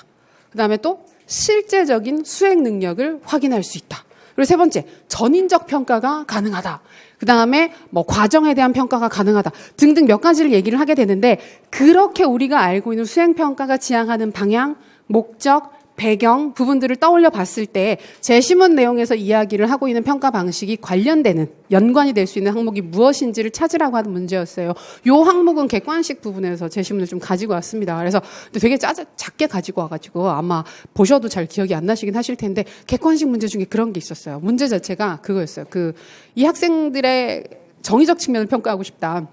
그 다음에 또 실제적인 수행 능력을 확인할 수 있다. 그리고 세 번째, 전인적 평가가 가능하다. 그 다음에 과정에 대한 평가가 가능하다 등등 몇 가지를 얘기를 하게 되는데, 그렇게 우리가 알고 있는 수행평가가 지향하는 방향, 목적, 배경 부분들을 떠올려 봤을 때 제시문 내용에서 이야기를 하고 있는 평가 방식이 관련되는, 연관이 될 수 있는 항목이 무엇인지를 찾으라고 하는 문제였어요. 이 항목은 객관식 부분에서 제시문을 좀 가지고 왔습니다. 그래서 되게 작게 가지고 와가지고 아마 보셔도 잘 기억이 안 나시긴 하실 텐데, 객관식 문제 중에 그런 게 있었어요. 문제 자체가 그거였어요. 이 학생들의 정의적 측면을 평가하고 싶다.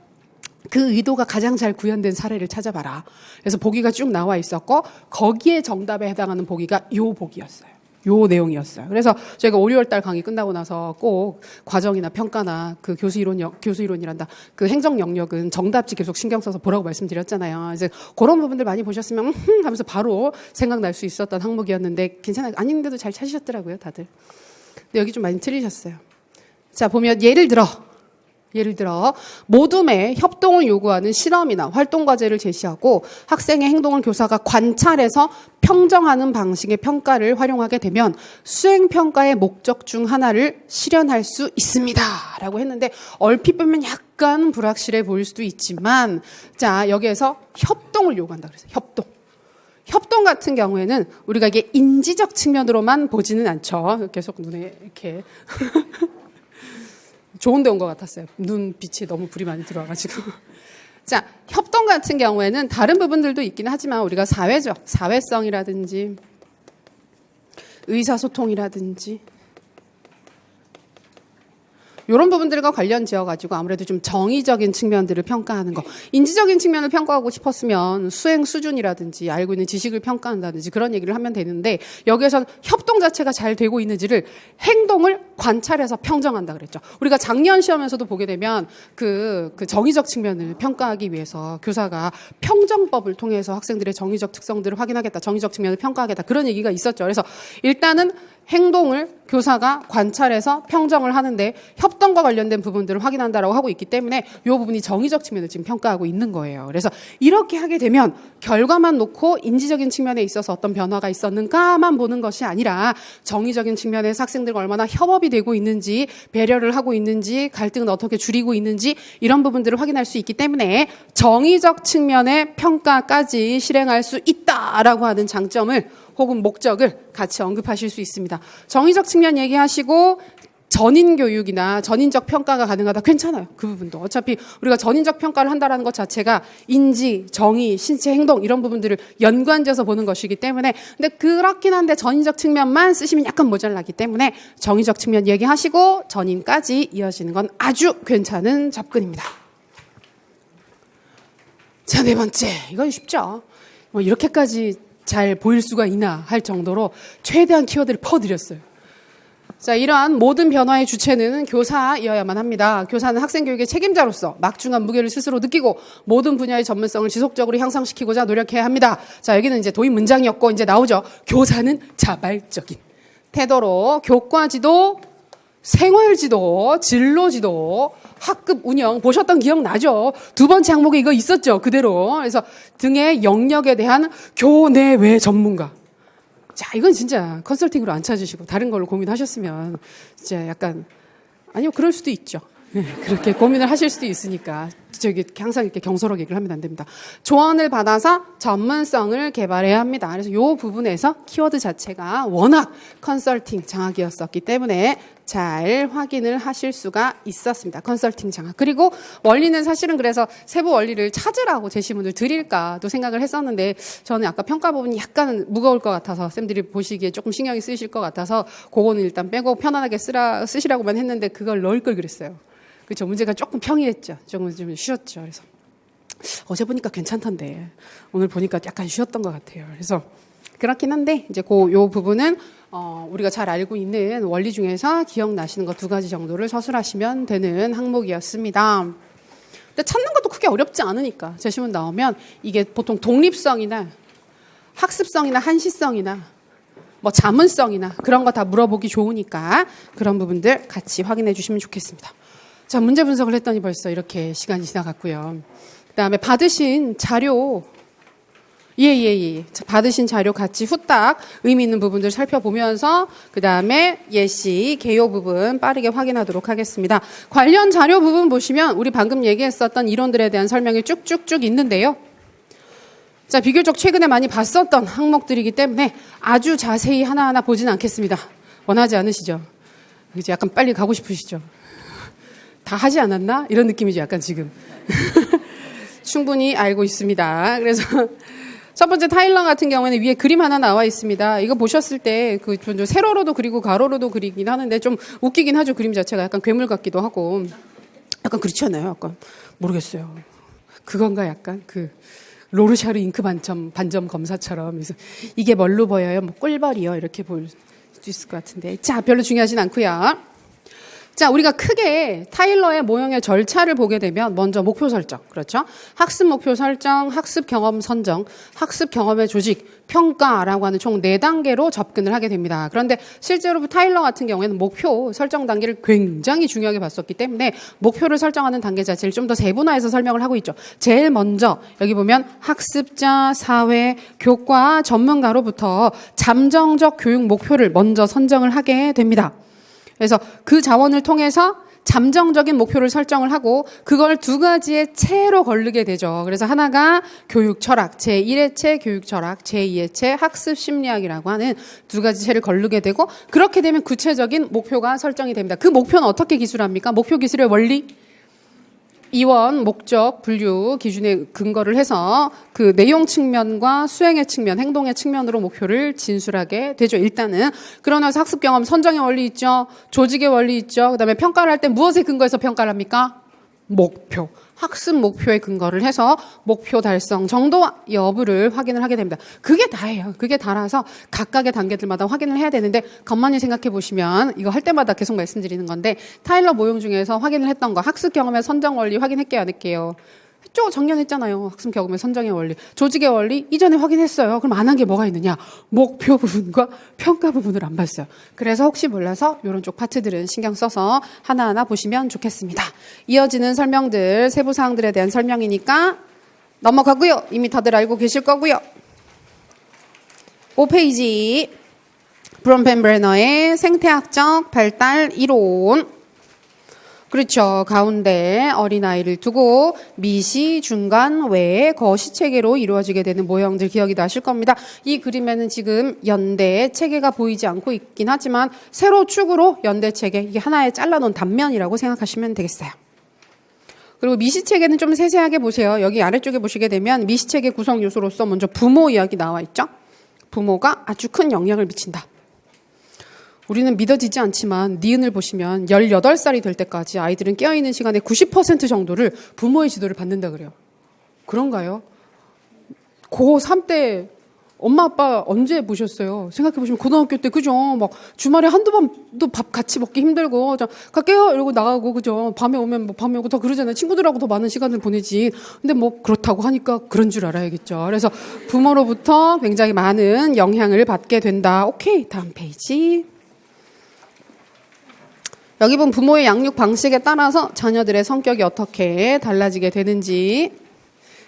그 의도가 가장 잘 구현된 사례를 찾아봐라. 그래서 보기가 쭉 나와 있었고, 거기에 정답에 해당하는 보기가 요 보기였어요. 요 내용이었어요. 그래서 저희가 5, 6월 달 강의 끝나고 나서 꼭 과정이나 평가나 그 교수이론이란다. 그 행정 영역은 정답지 계속 신경 써서 보라고 말씀드렸잖아요. 그래서 그런 부분들 많이 보셨으면 하면서 바로 생각날 수 있었던 항목이었는데, 괜찮아요. 아닌데도 잘 찾으셨더라고요, 다들. 근데 여기 좀 많이 틀리셨어요. 자, 보면 예를 들어 모둠의 협동을 요구하는 실험이나 활동 과제를 제시하고 학생의 행동을 교사가 관찰해서 평정하는 방식의 평가를 활용하게 되면 수행평가의 목적 중 하나를 실현할 수 있습니다 라고 했는데, 얼핏 보면 약간 불확실해 보일 수도 있지만, 자, 여기에서 협동을 요구한다 그랬어요. 협동 같은 경우에는 우리가 이게 인지적 측면으로만 보지는 않죠. 계속 눈에 이렇게 좋은 데 온 것 같았어요. 눈빛이 너무 불이 많이 들어와가지고. 자, 협동 같은 경우에는 다른 부분들도 있긴 하지만 우리가 사회성이라든지 의사소통이라든지 이런 부분들과 관련 지어가지고 아무래도 좀 정의적인 측면들을 평가하는 거. 인지적인 측면을 평가하고 싶었으면 수행 수준이라든지 알고 있는 지식을 평가한다든지 그런 얘기를 하면 되는데 여기에서는 협동 자체가 잘 되고 있는지를 행동을 관찰해서 평정한다 그랬죠. 우리가 작년 시험에서도 보게 되면 그 정의적 측면을 평가하기 위해서 교사가 평정법을 통해서 학생들의 정의적 특성들을 확인하겠다. 정의적 측면을 평가하겠다. 그런 얘기가 있었죠. 그래서 일단은 행동을 교사가 관찰해서 평정을 하는데 협동과 관련된 부분들을 확인한다라고 하고 있기 때문에 이 부분이 정의적 측면을 지금 평가하고 있는 거예요. 그래서 이렇게 하게 되면 결과만 놓고 인지적인 측면에 있어서 어떤 변화가 있었는가만 보는 것이 아니라 정의적인 측면에서 학생들과 얼마나 협업이 되고 있는지, 배려를 하고 있는지, 갈등은 어떻게 줄이고 있는지 이런 부분들을 확인할 수 있기 때문에 정의적 측면의 평가까지 실행할 수 있다라고 하는 장점을 혹은 목적을 같이 언급하실 수 있습니다. 정의적 측면 얘기하시고 전인 교육이나 전인적 평가가 가능하다. 괜찮아요. 그 부분도. 어차피 우리가 전인적 평가를 한다는 것 자체가 인지, 정의, 신체, 행동 이런 부분들을 연관지어서 보는 것이기 때문에 근데 그렇긴 한데 전인적 측면만 쓰시면 약간 모자라기 때문에 정의적 측면 얘기하시고 전인까지 이어지는 건 아주 괜찮은 접근입니다. 자, 네 번째. 이건 쉽죠. 뭐 이렇게까지 잘 보일 수가 있나 할 정도로 최대한 키워드를 퍼드렸어요. 자, 이러한 모든 변화의 주체는 교사여야만 합니다. 교사는 학생 교육의 책임자로서 막중한 무게를 스스로 느끼고 모든 분야의 전문성을 지속적으로 향상시키고자 노력해야 합니다. 자, 여기는 이제 도입 문장이었고 이제 나오죠. 교사는 자발적인 태도로 교과지도, 생활지도, 진로지도, 학급 운영 보셨던 기억 나죠? 두 번째 항목에 이거 있었죠. 그대로. 그래서 등의 영역에 대한 교내외 전문가. 자, 이건 진짜 컨설팅으로 안 찾으시고 다른 걸로 고민하셨으면 진짜 약간 아니요, 그럴 수도 있죠. 그렇게 고민을 하실 수도 있으니까 항상 이렇게 경솔하게 얘기를 하면 안 됩니다. 조언을 받아서 전문성을 개발해야 합니다. 그래서 이 부분에서 키워드 자체가 워낙 컨설팅 장학이었었기 때문에 잘 확인을 하실 수가 있었습니다. 컨설팅 장학. 그리고 원리는 사실은 그래서 세부 원리를 찾으라고 제시문을 드릴까도 생각을 했었는데 저는 아까 평가 부분이 약간 무거울 것 같아서 쌤들이 보시기에 조금 신경이 쓰이실 것 같아서 그거는 일단 빼고 편안하게 쓰시라고만 했는데 그걸 넣을 걸 그랬어요. 그렇죠. 문제가 조금 평이했죠. 조금 좀 쉬었죠. 그래서 어제 보니까 괜찮던데 오늘 보니까 약간 쉬었던 것 같아요. 그래서 그렇긴 한데 이제 요 부분은 우리가 잘 알고 있는 원리 중에서 기억나시는 것 2가지 정도를 서술하시면 되는 항목이었습니다. 근데 찾는 것도 크게 어렵지 않으니까 제시문 나오면 이게 보통 독립성이나 학습성이나 한시성이나 뭐 자문성이나 그런 거 다 물어보기 좋으니까 그런 부분들 같이 확인해 주시면 좋겠습니다. 자, 문제 분석을 했더니 벌써 이렇게 시간이 지나갔고요. 그다음에 받으신 자료 받으신 자료 같이 후딱 의미 있는 부분들 살펴보면서 그다음에 예시, 개요 부분 빠르게 확인하도록 하겠습니다. 관련 자료 부분 보시면 우리 방금 얘기했었던 이론들에 대한 설명이 쭉쭉쭉 있는데요. 자, 비교적 최근에 많이 봤었던 항목들이기 때문에 아주 자세히 하나하나 보진 않겠습니다. 원하지 않으시죠? 이제 약간 빨리 가고 싶으시죠? 다 하지 않았나? 이런 느낌이죠, 약간 지금. 충분히 알고 있습니다. 그래서 첫 번째 타일러 같은 경우에는 위에 그림 하나 나와 있습니다. 이거 보셨을 때 좀 세로로도 그리고 가로로도 그리긴 하는데 좀 웃기긴 하죠. 그림 자체가 약간 괴물 같기도 하고. 약간 그렇지 않아요? 약간 모르겠어요. 그건가 약간 로르샤르 잉크 반점 검사처럼. 그래서 이게 뭘로 보여요? 뭐 꿀벌이요. 이렇게 볼 수 있을 것 같은데. 자, 별로 중요하진 않고요. 자, 우리가 크게 타일러의 모형의 절차를 보게 되면 먼저 목표 설정, 그렇죠? 학습 목표 설정, 학습 경험 선정, 학습 경험의 조직, 평가라고 하는 총 4단계로 접근을 하게 됩니다. 그런데 실제로 타일러 같은 경우에는 목표 설정 단계를 굉장히 중요하게 봤었기 때문에 목표를 설정하는 단계 자체를 좀 더 세분화해서 설명을 하고 있죠. 제일 먼저 여기 보면 학습자, 사회, 교과, 전문가로부터 잠정적 교육 목표를 먼저 선정을 하게 됩니다. 그래서 그 자원을 통해서 잠정적인 목표를 설정을 하고 그걸 2가지의 체로 거르게 되죠. 그래서 하나가 교육 철학, 제1의 체 교육 철학, 제2의 체 학습 심리학이라고 하는 2가지 체를 거르게 되고 그렇게 되면 구체적인 목표가 설정이 됩니다. 그 목표는 어떻게 기술합니까? 목표 기술의 원리? 이원, 목적, 분류 기준에 근거를 해서 그 내용 측면과 수행의 측면, 행동의 측면으로 목표를 진술하게 되죠. 일단은. 그러나 학습 경험, 선정의 원리 있죠. 조직의 원리 있죠. 그다음에 평가를 할 때 무엇에 근거해서 평가를 합니까? 목표. 학습 목표에 근거를 해서 목표 달성 정도와 여부를 확인을 하게 됩니다. 그게 다예요. 그게 다라서 각각의 단계들마다 확인을 해야 되는데 가만히 생각해 보시면 이거 할 때마다 계속 말씀드리는 건데 타일러 모형 중에서 확인을 했던 거 학습 경험의 선정 원리 확인할게요, 안 할게요? 했죠. 작년 했잖아요. 학습 경험의 선정의 원리. 조직의 원리 이전에 확인했어요. 그럼 안 한 게 뭐가 있느냐? 목표 부분과 평가 부분을 안 봤어요. 그래서 혹시 몰라서 이런 쪽 파트들은 신경 써서 하나하나 보시면 좋겠습니다. 이어지는 설명들, 세부 사항들에 대한 설명이니까 넘어가고요. 이미 다들 알고 계실 거고요. 5페이지 브롬펜브레너의 생태학적 발달 이론. 그렇죠. 가운데 어린아이를 두고 미시, 중간, 외, 거시 체계로 이루어지게 되는 모형들 기억이 나실 겁니다. 이 그림에는 지금 연대 체계가 보이지 않고 있긴 하지만 세로 축으로 연대 체계, 이게 하나의 잘라놓은 단면이라고 생각하시면 되겠어요. 그리고 미시체계는 좀 세세하게 보세요. 여기 아래쪽에 보시게 되면 미시체계 구성 요소로서 먼저 부모 이야기 나와 있죠. 부모가 아주 큰 영향을 미친다. 우리는 믿어지지 않지만 니은을 보시면 18살이 될 때까지 아이들은 깨어있는 시간의 90% 정도를 부모의 지도를 받는다 그래요. 그런가요? 고3 때 엄마 아빠 언제 보셨어요? 생각해보시면 고등학교 때 그죠? 막 주말에 한두 번도 밥 같이 먹기 힘들고 갈게요 이러고 나가고 그죠? 밤에 오면 뭐 밤에 오고 더 그러잖아요. 친구들하고 더 많은 시간을 보내지. 근데 뭐 그렇다고 하니까 그런 줄 알아야겠죠. 그래서 부모로부터 굉장히 많은 영향을 받게 된다. 오케이, 다음 페이지. 여기 보면 부모의 양육 방식에 따라서 자녀들의 성격이 어떻게 달라지게 되는지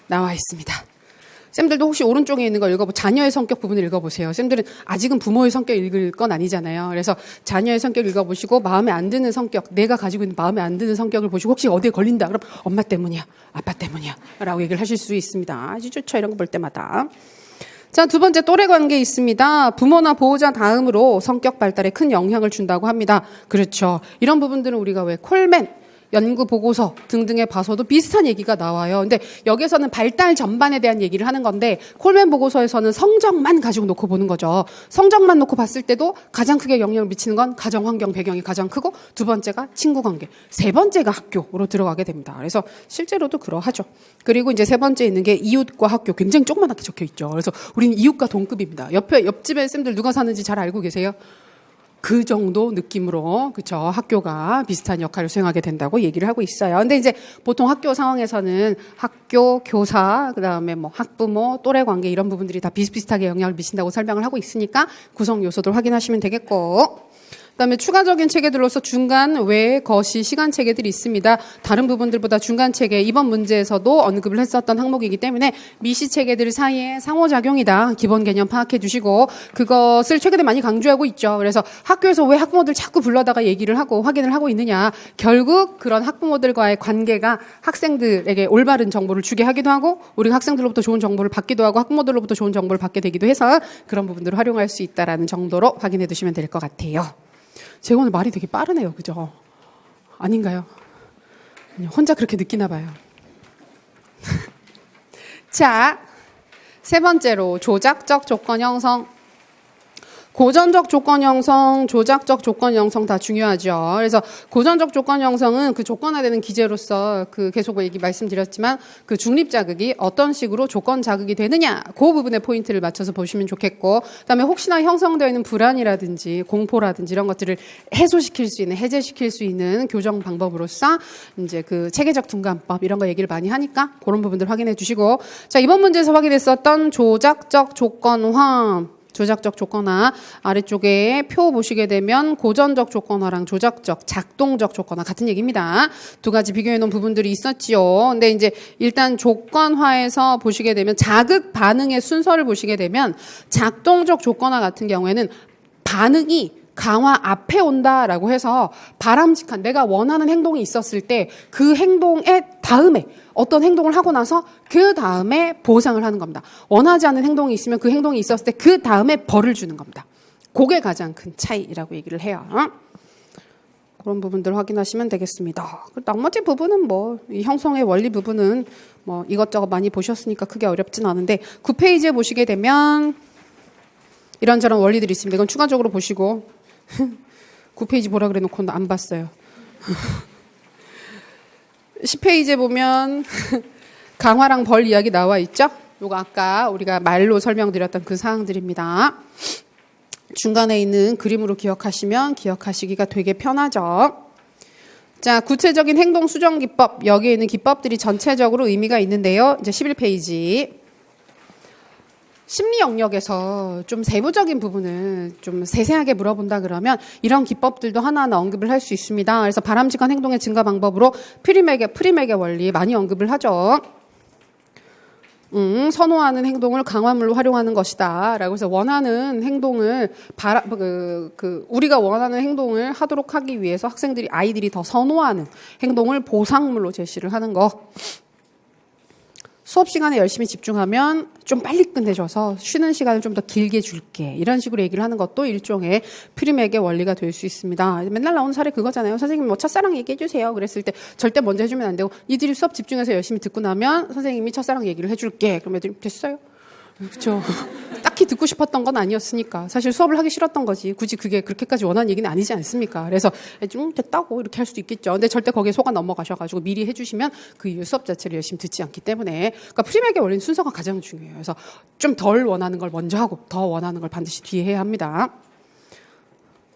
나와 있습니다. 쌤들도 혹시 오른쪽에 있는 거 자녀의 성격 부분을 읽어보세요. 쌤들은 아직은 부모의 성격 읽을 건 아니잖아요. 그래서 자녀의 성격 읽어보시고 마음에 안 드는 성격, 내가 가지고 있는 마음에 안 드는 성격을 보시고 혹시 어디에 걸린다 그럼 엄마 때문이야, 아빠 때문이야 라고 얘기를 하실 수 있습니다. 아주 좋죠. 이런 거 볼 때마다. 자, 두 번째 또래 관계 있습니다. 부모나 보호자 다음으로 성격 발달에 큰 영향을 준다고 합니다. 그렇죠. 이런 부분들은 우리가 왜 콜맨, 연구 보고서 등등에 봐서도 비슷한 얘기가 나와요. 근데 여기서는 발달 전반에 대한 얘기를 하는 건데 콜맨 보고서에서는 성적만 가지고 놓고 보는 거죠. 성적만 놓고 봤을 때도 가장 크게 영향을 미치는 건 가정 환경 배경이 가장 크고 두 번째가 친구 관계, 세 번째가 학교로 들어가게 됩니다. 그래서 실제로도 그러하죠. 그리고 이제 세 번째 있는 게 이웃과 학교, 굉장히 조그맣게 적혀 있죠. 그래서 우리는 이웃과 동급입니다. 옆집에 쌤들 누가 사는지 잘 알고 계세요? 그 정도 느낌으로, 그쵸, 학교가 비슷한 역할을 수행하게 된다고 얘기를 하고 있어요. 근데 이제 보통 학교 상황에서는 학교, 교사, 그 다음에 뭐 학부모, 또래 관계 이런 부분들이 다 비슷비슷하게 영향을 미친다고 설명을 하고 있으니까 구성 요소들 확인하시면 되겠고, 그다음에 추가적인 체계들로서 중간, 외, 거시, 시간 체계들이 있습니다. 다른 부분들보다 중간 체계, 이번 문제에서도 언급을 했었던 항목이기 때문에 미시 체계들 사이에 상호작용이다. 기본 개념 파악해 주시고 그것을 최근에 많이 강조하고 있죠. 그래서 학교에서 왜 학부모들 자꾸 불러다가 얘기를 하고 확인을 하고 있느냐. 결국 그런 학부모들과의 관계가 학생들에게 올바른 정보를 주게 하기도 하고 우리가 학생들로부터 좋은 정보를 받기도 하고 학부모들로부터 좋은 정보를 받게 되기도 해서 그런 부분들을 활용할 수 있다라는 정도로 확인해 두시면 될 것 같아요. 제가 오늘 말이 되게 빠르네요. 그죠? 아닌가요? 혼자 그렇게 느끼나 봐요. 자, 세 번째로 조작적 조건 형성. 고전적 조건 형성, 조작적 조건 형성 다 중요하죠. 그래서 고전적 조건 형성은 그 조건화되는 기제로서 그 계속 얘기 말씀드렸지만 그 중립 자극이 어떤 식으로 조건 자극이 되느냐 그 부분에 포인트를 맞춰서 보시면 좋겠고 그다음에 혹시나 형성되어 있는 불안이라든지 공포라든지 이런 것들을 해소시킬 수 있는 해제시킬 수 있는 교정 방법으로서 이제 그 체계적 둔감법 이런 거 얘기를 많이 하니까 그런 부분들 확인해 주시고 자 이번 문제에서 확인했었던 조작적 조건화 조작적 조건화 아래쪽에 표 보시게 되면 고전적 조건화랑 조작적, 작동적 조건화 같은 얘기입니다. 두 가지 비교해 놓은 부분들이 있었지요. 근데 이제 일단 조건화에서 보시게 되면 자극 반응의 순서를 보시게 되면 작동적 조건화 같은 경우에는 반응이 강화 앞에 온다라고 해서 바람직한 내가 원하는 행동이 있었을 때 그 행동의 다음에 어떤 행동을 하고 나서 그 다음에 보상을 하는 겁니다. 원하지 않는 행동이 있으면 그 행동이 있었을 때 그 다음에 벌을 주는 겁니다. 그게 가장 큰 차이라고 얘기를 해요. 그런 부분들 확인하시면 되겠습니다. 나머지 부분은 뭐 이 형성의 원리 부분은 뭐 이것저것 많이 보셨으니까 크게 어렵진 않은데 9페이지에 보시게 되면 이런저런 원리들이 있습니다. 이건 추가적으로 보시고 9페이지 보라 그래놓고 안 봤어요. 10페이지에 보면 강화랑 벌 이야기 나와 있죠? 요거 아까 우리가 말로 설명드렸던 그 사항들입니다. 중간에 있는 그림으로 기억하시면 기억하시기가 되게 편하죠. 자, 구체적인 행동 수정 기법. 여기에 있는 기법들이 전체적으로 의미가 있는데요. 이제 11페이지. 심리 영역에서 좀 세부적인 부분을 좀 세세하게 물어본다 그러면 이런 기법들도 하나하나 언급을 할 수 있습니다. 그래서 바람직한 행동의 증가 방법으로 프리맥의 원리 많이 언급을 하죠. 선호하는 행동을 강화물로 활용하는 것이다. 라고 해서 원하는 행동을, 우리가 원하는 행동을 하도록 하기 위해서 아이들이 더 선호하는 행동을 보상물로 제시를 하는 거. 수업 시간에 열심히 집중하면 좀 빨리 끝내줘서 쉬는 시간을 좀 더 길게 줄게. 이런 식으로 얘기를 하는 것도 일종의 프리맥의 원리가 될 수 있습니다. 맨날 나오는 사례 그거잖아요. 선생님 뭐 첫사랑 얘기해 주세요. 그랬을 때 절대 먼저 해주면 안 되고 니들이 수업 집중해서 열심히 듣고 나면 선생님이 첫사랑 얘기를 해줄게. 그럼 애들이 됐어요? 그렇죠. 딱히 듣고 싶었던 건 아니었으니까. 사실 수업을 하기 싫었던 거지. 굳이 그게 그렇게까지 원하는 얘기는 아니지 않습니까? 그래서 좀 됐다고 이렇게 할 수도 있겠죠. 근데 절대 거기에 속아 넘어가셔가지고 미리 해주시면 그 이후 수업 자체를 열심히 듣지 않기 때문에. 그러니까 프리맥의 원리는 순서가 가장 중요해요. 그래서 좀 덜 원하는 걸 먼저 하고 더 원하는 걸 반드시 뒤에 해야 합니다.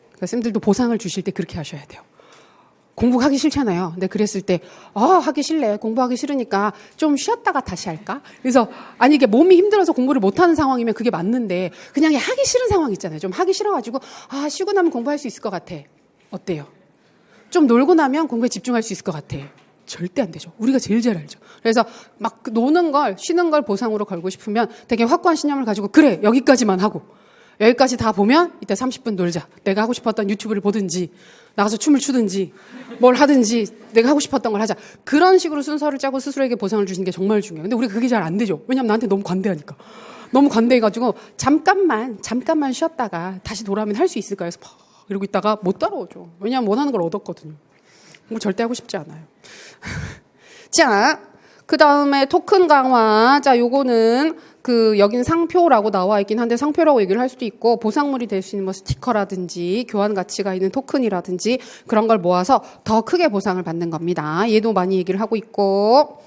그러니까 쌤들도 보상을 주실 때 그렇게 하셔야 돼요. 공부하기 싫잖아요. 근데 그랬을 때, 하기 싫네. 공부하기 싫으니까 좀 쉬었다가 다시 할까? 그래서, 아니, 이게 몸이 힘들어서 공부를 못하는 상황이면 그게 맞는데, 그냥 하기 싫은 상황 있잖아요. 좀 하기 싫어가지고, 쉬고 나면 공부할 수 있을 것 같아. 어때요? 좀 놀고 나면 공부에 집중할 수 있을 것 같아. 절대 안 되죠. 우리가 제일 잘 알죠. 그래서 막 노는 걸, 쉬는 걸 보상으로 걸고 싶으면 되게 확고한 신념을 가지고, 그래, 여기까지만 하고, 여기까지 다 보면 이때 30분 놀자. 내가 하고 싶었던 유튜브를 보든지 나가서 춤을 추든지 뭘 하든지 내가 하고 싶었던 걸 하자. 그런 식으로 순서를 짜고 스스로에게 보상을 주시는 게 정말 중요해요. 근데 우리가 그게 잘 안 되죠. 왜냐하면 나한테 너무 관대하니까. 너무 관대해가지고 잠깐만 쉬었다가 다시 돌아오면 할 수 있을 거야. 그래서 이러고 있다가 못 따라오죠. 왜냐하면 원하는 걸 얻었거든요. 공부 절대 하고 싶지 않아요. 자, 그 다음에 토큰 강화. 자, 요거는 여긴 상표라고 나와 있긴 한데 상표라고 얘기를 할 수도 있고 보상물이 될 수 있는 뭐 스티커라든지 교환 가치가 있는 토큰이라든지 그런 걸 모아서 더 크게 보상을 받는 겁니다. 얘도 많이 얘기를 하고 있고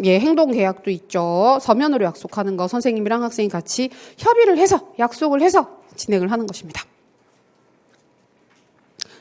행동 계약도 있죠. 서면으로 약속하는 거 선생님이랑 학생이 같이 협의를 해서 약속을 해서 진행을 하는 것입니다.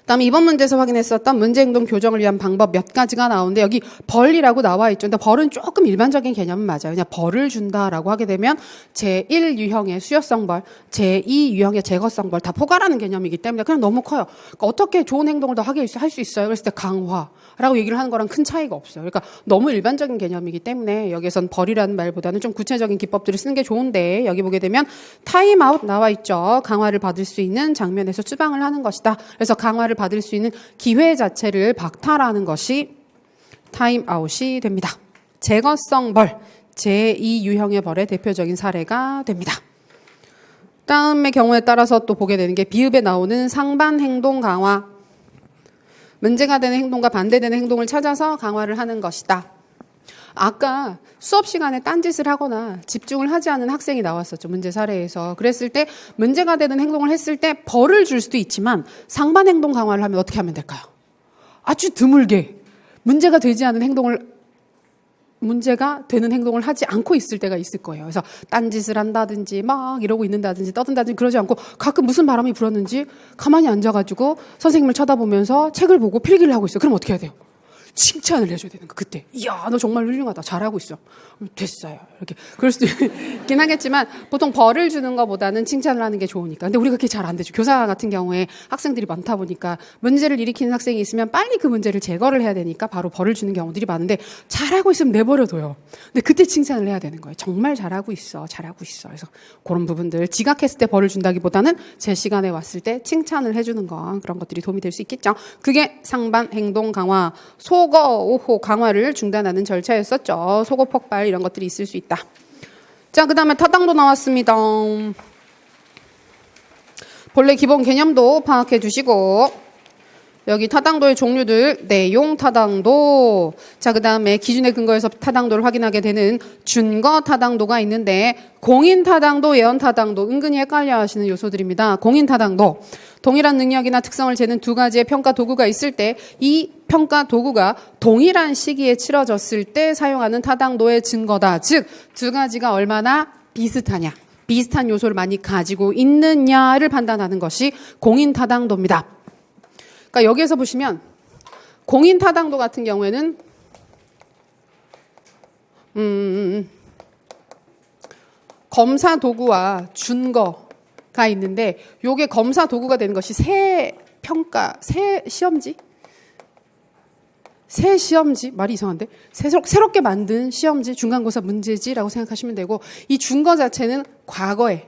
그다음에 이번 문제에서 확인했었던 문제행동 교정을 위한 방법 몇 가지가 나오는데 여기 벌이라고 나와 있죠. 근데 벌은 조금 일반적인 개념은 맞아요. 그냥 벌을 준다라고 하게 되면 제1유형의 수요성 벌, 제2유형의 제거성 벌 다 포괄하는 개념이기 때문에 그냥 너무 커요. 그러니까 어떻게 좋은 행동을 더 하게 할 수 있어요? 그랬을 때 강화라고 얘기를 하는 거랑 큰 차이가 없어요. 그러니까 너무 일반적인 개념이기 때문에 여기선 벌이라는 말보다는 좀 구체적인 기법들을 쓰는 게 좋은데 여기 보게 되면 타임아웃 나와 있죠. 강화를 받을 수 있는 장면에서 추방을 하는 것이다. 그래서 강화를 받을 수 있는 기회 자체를 박탈하는 것이 타임아웃이 됩니다. 제거성 벌, 제2유형의 벌의 대표적인 사례가 됩니다. 다음의 경우에 따라서 또 보게 되는 게 비읍에 나오는 상반 행동 강화. 문제가 되는 행동과 반대되는 행동을 찾아서 강화를 하는 것이다. 아까 수업 시간에 딴짓을 하거나 집중을 하지 않은 학생이 나왔었죠. 문제 사례에서. 그랬을 때 문제가 되는 행동을 했을 때 벌을 줄 수도 있지만 상반 행동 강화를 하면 어떻게 하면 될까요? 아주 드물게 문제가 되는 행동을 하지 않고 있을 때가 있을 거예요. 그래서 딴짓을 한다든지 막 이러고 있는다든지 떠든다든지 그러지 않고 가끔 무슨 바람이 불었는지 가만히 앉아가지고 선생님을 쳐다보면서 책을 보고 필기를 하고 있어요. 그럼 어떻게 해야 돼요? 칭찬을 해줘야 되는 거. 그때 이야 너 정말 훌륭하다. 잘하고 있어. 됐어요. 이렇게 그럴 수도 있긴 하겠지만 보통 벌을 주는 것보다는 칭찬을 하는 게 좋으니까. 근데 우리가 그게 잘 안 되죠. 교사 같은 경우에 학생들이 많다 보니까 문제를 일으키는 학생이 있으면 빨리 그 문제를 제거를 해야 되니까 바로 벌을 주는 경우들이 많은데 잘하고 있으면 내버려둬요. 근데 그때 칭찬을 해야 되는 거예요. 정말 잘하고 있어. 잘하고 있어. 그래서 그런 부분들 지각했을 때 벌을 준다기보다는 제 시간에 왔을 때 칭찬을 해주는 거 그런 것들이 도움이 될 수 있겠죠. 그게 상반 행동 강화 속어 오호 강화를 중단하는 절차였었죠. 속어 폭발 이런 것들이 있을 수 있다. 자, 그 다음에 타당도 나왔습니다. 본래 기본 개념도 파악해 주시고 여기 타당도의 종류들, 내용 타당도. 자, 그 다음에 기준에 근거해서 타당도를 확인하게 되는 준거 타당도가 있는데, 공인 타당도, 예언 타당도, 은근히 헷갈려 하시는 요소들입니다. 공인 타당도. 동일한 능력이나 특성을 재는 두 가지의 평가 도구가 있을 때, 이 평가 도구가 동일한 시기에 치러졌을 때 사용하는 타당도의 증거다. 즉, 두 가지가 얼마나 비슷하냐. 비슷한 요소를 많이 가지고 있느냐를 판단하는 것이 공인 타당도입니다. 그러니까 여기에서 보시면 공인 타당도 같은 경우에는 검사 도구와 준거가 있는데 요게 검사 도구가 되는 것이 새 시험지? 새 시험지? 말이 이상한데? 새롭게 만든 시험지, 중간고사 문제지라고 생각하시면 되고 이 준거 자체는 과거의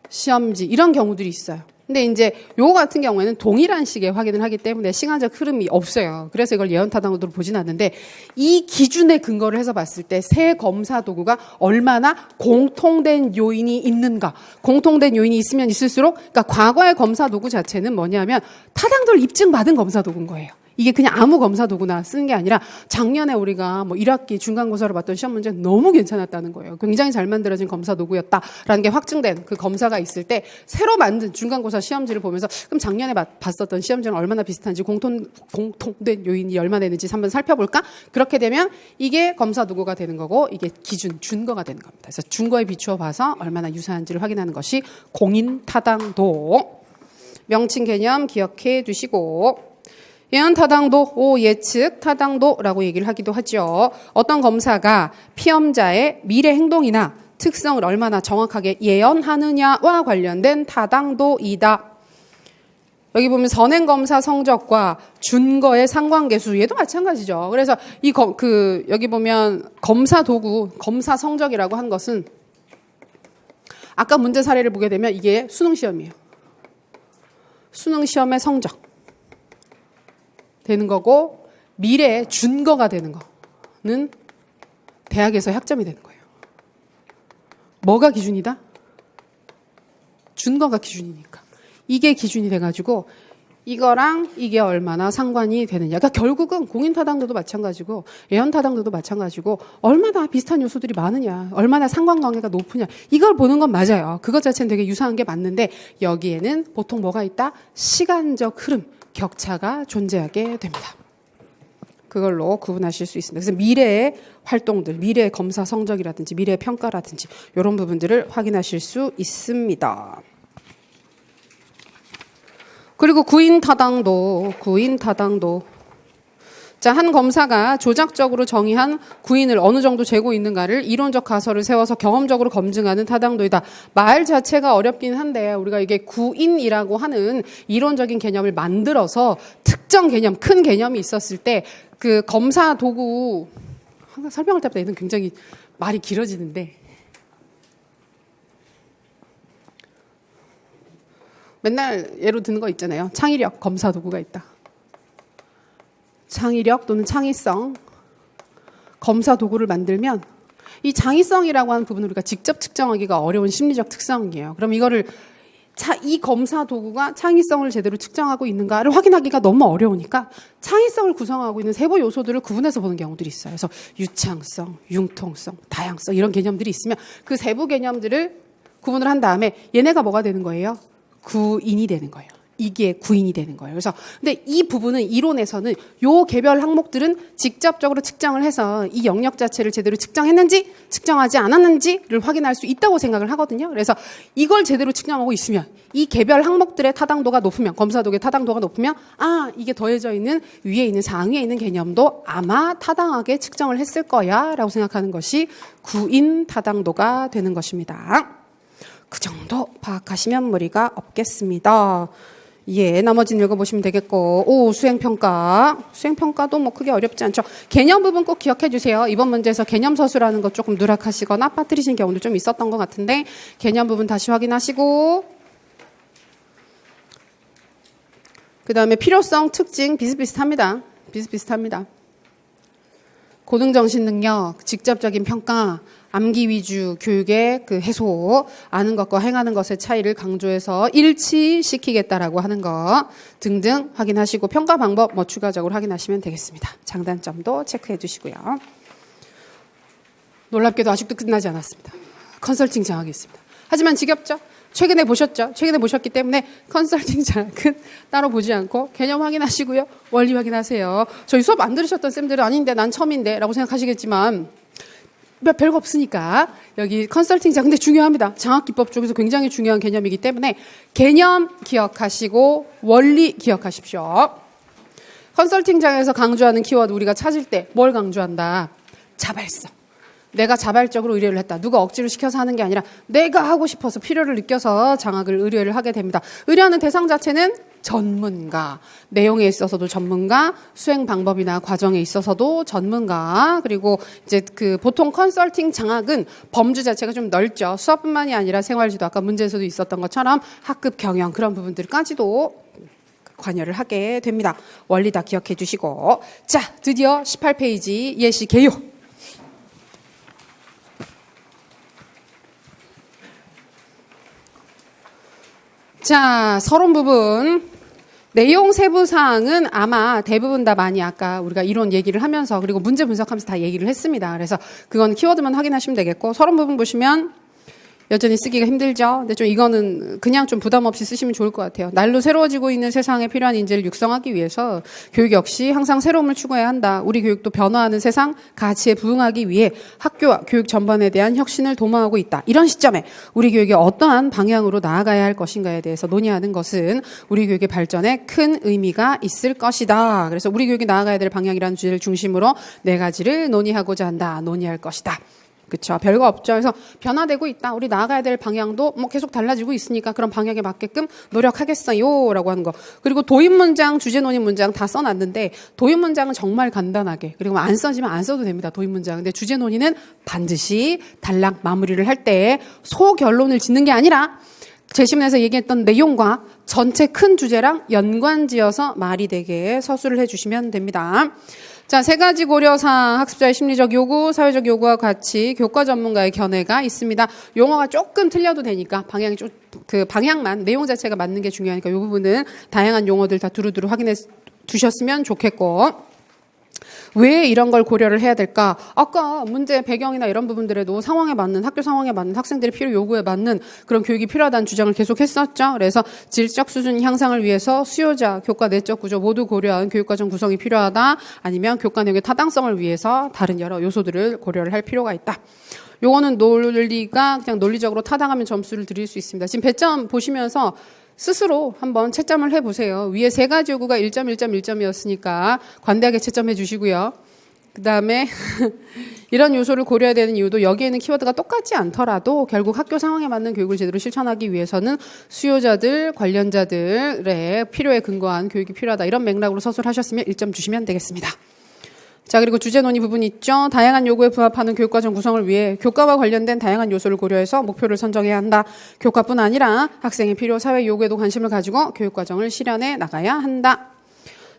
시험지 이런 경우들이 있어요. 근데 이제 요거 같은 경우에는 동일한 시기에 확인을 하기 때문에 시간적 흐름이 없어요. 그래서 이걸 예언 타당도로 보진 않는데 이 기준에 근거를 해서 봤을 때 새 검사 도구가 얼마나 공통된 요인이 있는가. 공통된 요인이 있으면 있을수록 그러니까 과거의 검사 도구 자체는 뭐냐면 타당도를 입증받은 검사 도구인 거예요. 이게 그냥 아무 검사 도구나 쓰는 게 아니라 작년에 우리가 뭐 1학기 중간고사로 봤던 시험 문제는 너무 괜찮았다는 거예요. 굉장히 잘 만들어진 검사 도구였다라는 게 확증된 그 검사가 있을 때 새로 만든 중간고사 시험지를 보면서 그럼 작년에 봤었던 시험지랑 얼마나 비슷한지 공통된 요인이 얼마나 되는지 한번 살펴볼까? 그렇게 되면 이게 검사 도구가 되는 거고 이게 기준, 준거가 되는 겁니다. 그래서 준거에 비추어 봐서 얼마나 유사한지를 확인하는 것이 공인 타당도. 명칭 개념 기억해 두시고 예언 타당도, 예측 타당도라고 얘기를 하기도 하죠. 어떤 검사가 피험자의 미래 행동이나 특성을 얼마나 정확하게 예언하느냐와 관련된 타당도이다. 여기 보면 선행검사 성적과 준거의 상관계수, 얘도 마찬가지죠. 그래서 여기 보면 검사 도구, 검사 성적이라고 한 것은 아까 문제 사례를 보게 되면 이게 수능시험이에요. 수능시험의 성적. 되는 거고 미래의 준거가 되는 거는 대학에서 학점이 되는 거예요. 뭐가 기준이다? 준거가 기준이니까. 이게 기준이 돼가지고 이거랑 이게 얼마나 상관이 되느냐. 그러니까 결국은 공인 타당도도 마찬가지고 예언 타당도도 마찬가지고 얼마나 비슷한 요소들이 많으냐. 얼마나 상관관계가 높으냐. 이걸 보는 건 맞아요. 그것 자체는 되게 유사한 게 맞는데 여기에는 보통 뭐가 있다? 시간적 흐름. 격차가 존재하게 됩니다. 그걸로 구분하실 수 있습니다. 그래서 미래의 활동들, 미래의 검사 성적이라든지 미래의 평가라든지 이런 부분들을 확인하실 수 있습니다. 그리고 구인 타당도. 자, 한 검사가 조작적으로 정의한 구인을 어느 정도 재고 있는가를 이론적 가설을 세워서 경험적으로 검증하는 타당도이다. 말 자체가 어렵긴 한데 우리가 이게 구인이라고 하는 이론적인 개념을 만들어서 특정 개념, 큰 개념이 있었을 때 그 검사 도구 항상 설명할 때마다 얘는 굉장히 말이 길어지는데 맨날 예로 드는 거 있잖아요. 창의력 검사 도구가 있다. 창의력 또는 창의성 검사 도구를 만들면 이 창의성이라고 하는 부분을 우리가 직접 측정하기가 어려운 심리적 특성이에요. 그럼 이거를 이 검사 도구가 창의성을 제대로 측정하고 있는가를 확인하기가 너무 어려우니까 창의성을 구성하고 있는 세부 요소들을 구분해서 보는 경우들이 있어요. 그래서 유창성, 융통성, 다양성 이런 개념들이 있으면 그 세부 개념들을 구분을 한 다음에 얘네가 뭐가 되는 거예요? 구인이 되는 거예요. 이게 구인이 되는 거예요. 그래서 근데 이 부분은 이론에서는 요 개별 항목들은 직접적으로 측정을 해서 이 영역 자체를 제대로 측정했는지 측정하지 않았는지를 확인할 수 있다고 생각을 하거든요. 그래서 이걸 제대로 측정하고 있으면 이 개별 항목들의 타당도가 높으면 검사도의 타당도가 높으면 이게 더해져 있는 위에 있는 상위에 있는 개념도 아마 타당하게 측정을 했을 거야 라고 생각하는 것이 구인 타당도가 되는 것입니다. 그 정도 파악하시면 무리가 없겠습니다. 예, 나머지는 읽어보시면 되겠고, 수행평가. 수행평가도 뭐 크게 어렵지 않죠. 개념 부분 꼭 기억해 주세요. 이번 문제에서 개념 서술하는 거 조금 누락하시거나 빠뜨리신 경우도 좀 있었던 것 같은데, 개념 부분 다시 확인하시고, 그 다음에 필요성, 특징 비슷비슷합니다. 비슷비슷합니다. 고등정신 능력, 직접적인 평가, 암기 위주 교육의 그 해소, 아는 것과 행하는 것의 차이를 강조해서 일치시키겠다라고 하는 것 등등 확인하시고 평가 방법 뭐 추가적으로 확인하시면 되겠습니다. 장단점도 체크해 주시고요. 놀랍게도 아직도 끝나지 않았습니다. 컨설팅 장학이 있습니다. 하지만 지겹죠? 최근에 보셨죠? 최근에 보셨기 때문에 컨설팅 장학은 따로 보지 않고 개념 확인하시고요. 원리 확인하세요. 저희 수업 안 들으셨던 쌤들은 아닌데 난 처음인데 라고 생각하시겠지만 별거 없으니까 여기 컨설팅 장학 근데 중요합니다. 장학기법 쪽에서 굉장히 중요한 개념이기 때문에 개념 기억하시고 원리 기억하십시오. 컨설팅장에서 강조하는 키워드 우리가 찾을 때 뭘 강조한다? 자발성. 내가 자발적으로 의뢰를 했다. 누가 억지로 시켜서 하는 게 아니라 내가 하고 싶어서 필요를 느껴서 장학을 의뢰를 하게 됩니다. 의뢰하는 대상 자체는 전문가, 내용에 있어서도 전문가, 수행 방법이나 과정에 있어서도 전문가, 그리고 이제 그 보통 컨설팅 장학은 범주 자체가 좀 넓죠. 수업뿐만이 아니라 생활지도 아까 문제에서도 있었던 것처럼 학급 경영 그런 부분들까지도 관여를 하게 됩니다. 원리 다 기억해 주시고. 자, 드디어 18페이지 예시 개요. 자, 서론 부분. 내용 세부 사항은 아마 대부분 다 많이 아까 우리가 이론 얘기를 하면서 그리고 문제 분석하면서 다 얘기를 했습니다. 그래서 그건 키워드만 확인하시면 되겠고 서론 부분 보시면 여전히 쓰기가 힘들죠. 근데 좀 이거는 그냥 좀 부담 없이 쓰시면 좋을 것 같아요. 날로 새로워지고 있는 세상에 필요한 인재를 육성하기 위해서 교육 역시 항상 새로움을 추구해야 한다. 우리 교육도 변화하는 세상 가치에 부응하기 위해 학교와 교육 전반에 대한 혁신을 도모하고 있다. 이런 시점에 우리 교육이 어떠한 방향으로 나아가야 할 것인가에 대해서 논의하는 것은 우리 교육의 발전에 큰 의미가 있을 것이다. 그래서 우리 교육이 나아가야 될 방향이라는 주제를 중심으로 4가지를 논의하고자 한다. 논의할 것이다. 그렇죠. 별거 없죠. 그래서 변화되고 있다. 우리 나아가야 될 방향도 뭐 계속 달라지고 있으니까 그런 방향에 맞게끔 노력하겠어요라고 하는 거. 그리고 도입 문장, 주제 논의 문장 다 써놨는데 도입 문장은 정말 간단하게 그리고 안 써지면 안 써도 됩니다. 도입 문장. 근데 주제 논의는 반드시 단락 마무리를 할 때 소결론을 짓는 게 아니라 제시문에서 얘기했던 내용과 전체 큰 주제랑 연관지어서 말이 되게 서술을 해주시면 됩니다. 자, 3가지 고려사항, 학습자의 심리적 요구, 사회적 요구와 같이 교과 전문가의 견해가 있습니다. 용어가 조금 틀려도 되니까 방향이 좀, 그 방향만, 내용 자체가 맞는 게 중요하니까 이 부분은 다양한 용어들 다 두루두루 확인해 두셨으면 좋겠고. 왜 이런 걸 고려를 해야 될까? 아까 문제 배경이나 이런 부분들에도 상황에 맞는, 학교 상황에 맞는, 학생들의 필요 요구에 맞는 그런 교육이 필요하다는 주장을 계속 했었죠. 그래서 질적 수준 향상을 위해서 수요자, 교과 내적 구조 모두 고려한 교육과정 구성이 필요하다. 아니면 교과 내용의 타당성을 위해서 다른 여러 요소들을 고려를 할 필요가 있다. 요거는 논리가 그냥 논리적으로 타당하면 점수를 드릴 수 있습니다. 지금 배점 보시면서 스스로 한번 채점을 해보세요. 위에 3가지 요구가 1점, 1점, 1점이었으니까 관대하게 채점해 주시고요. 그 다음에 이런 요소를 고려해야 되는 이유도 여기에는 키워드가 똑같지 않더라도 결국 학교 상황에 맞는 교육을 제대로 실천하기 위해서는 수요자들, 관련자들의 필요에 근거한 교육이 필요하다. 이런 맥락으로 서술하셨으면 1점 주시면 되겠습니다. 자, 그리고 주제 논의 부분 있죠. 다양한 요구에 부합하는 교육과정 구성을 위해 교과와 관련된 다양한 요소를 고려해서 목표를 선정해야 한다. 교과뿐 아니라 학생의 필요, 사회 요구에도 관심을 가지고 교육과정을 실현해 나가야 한다.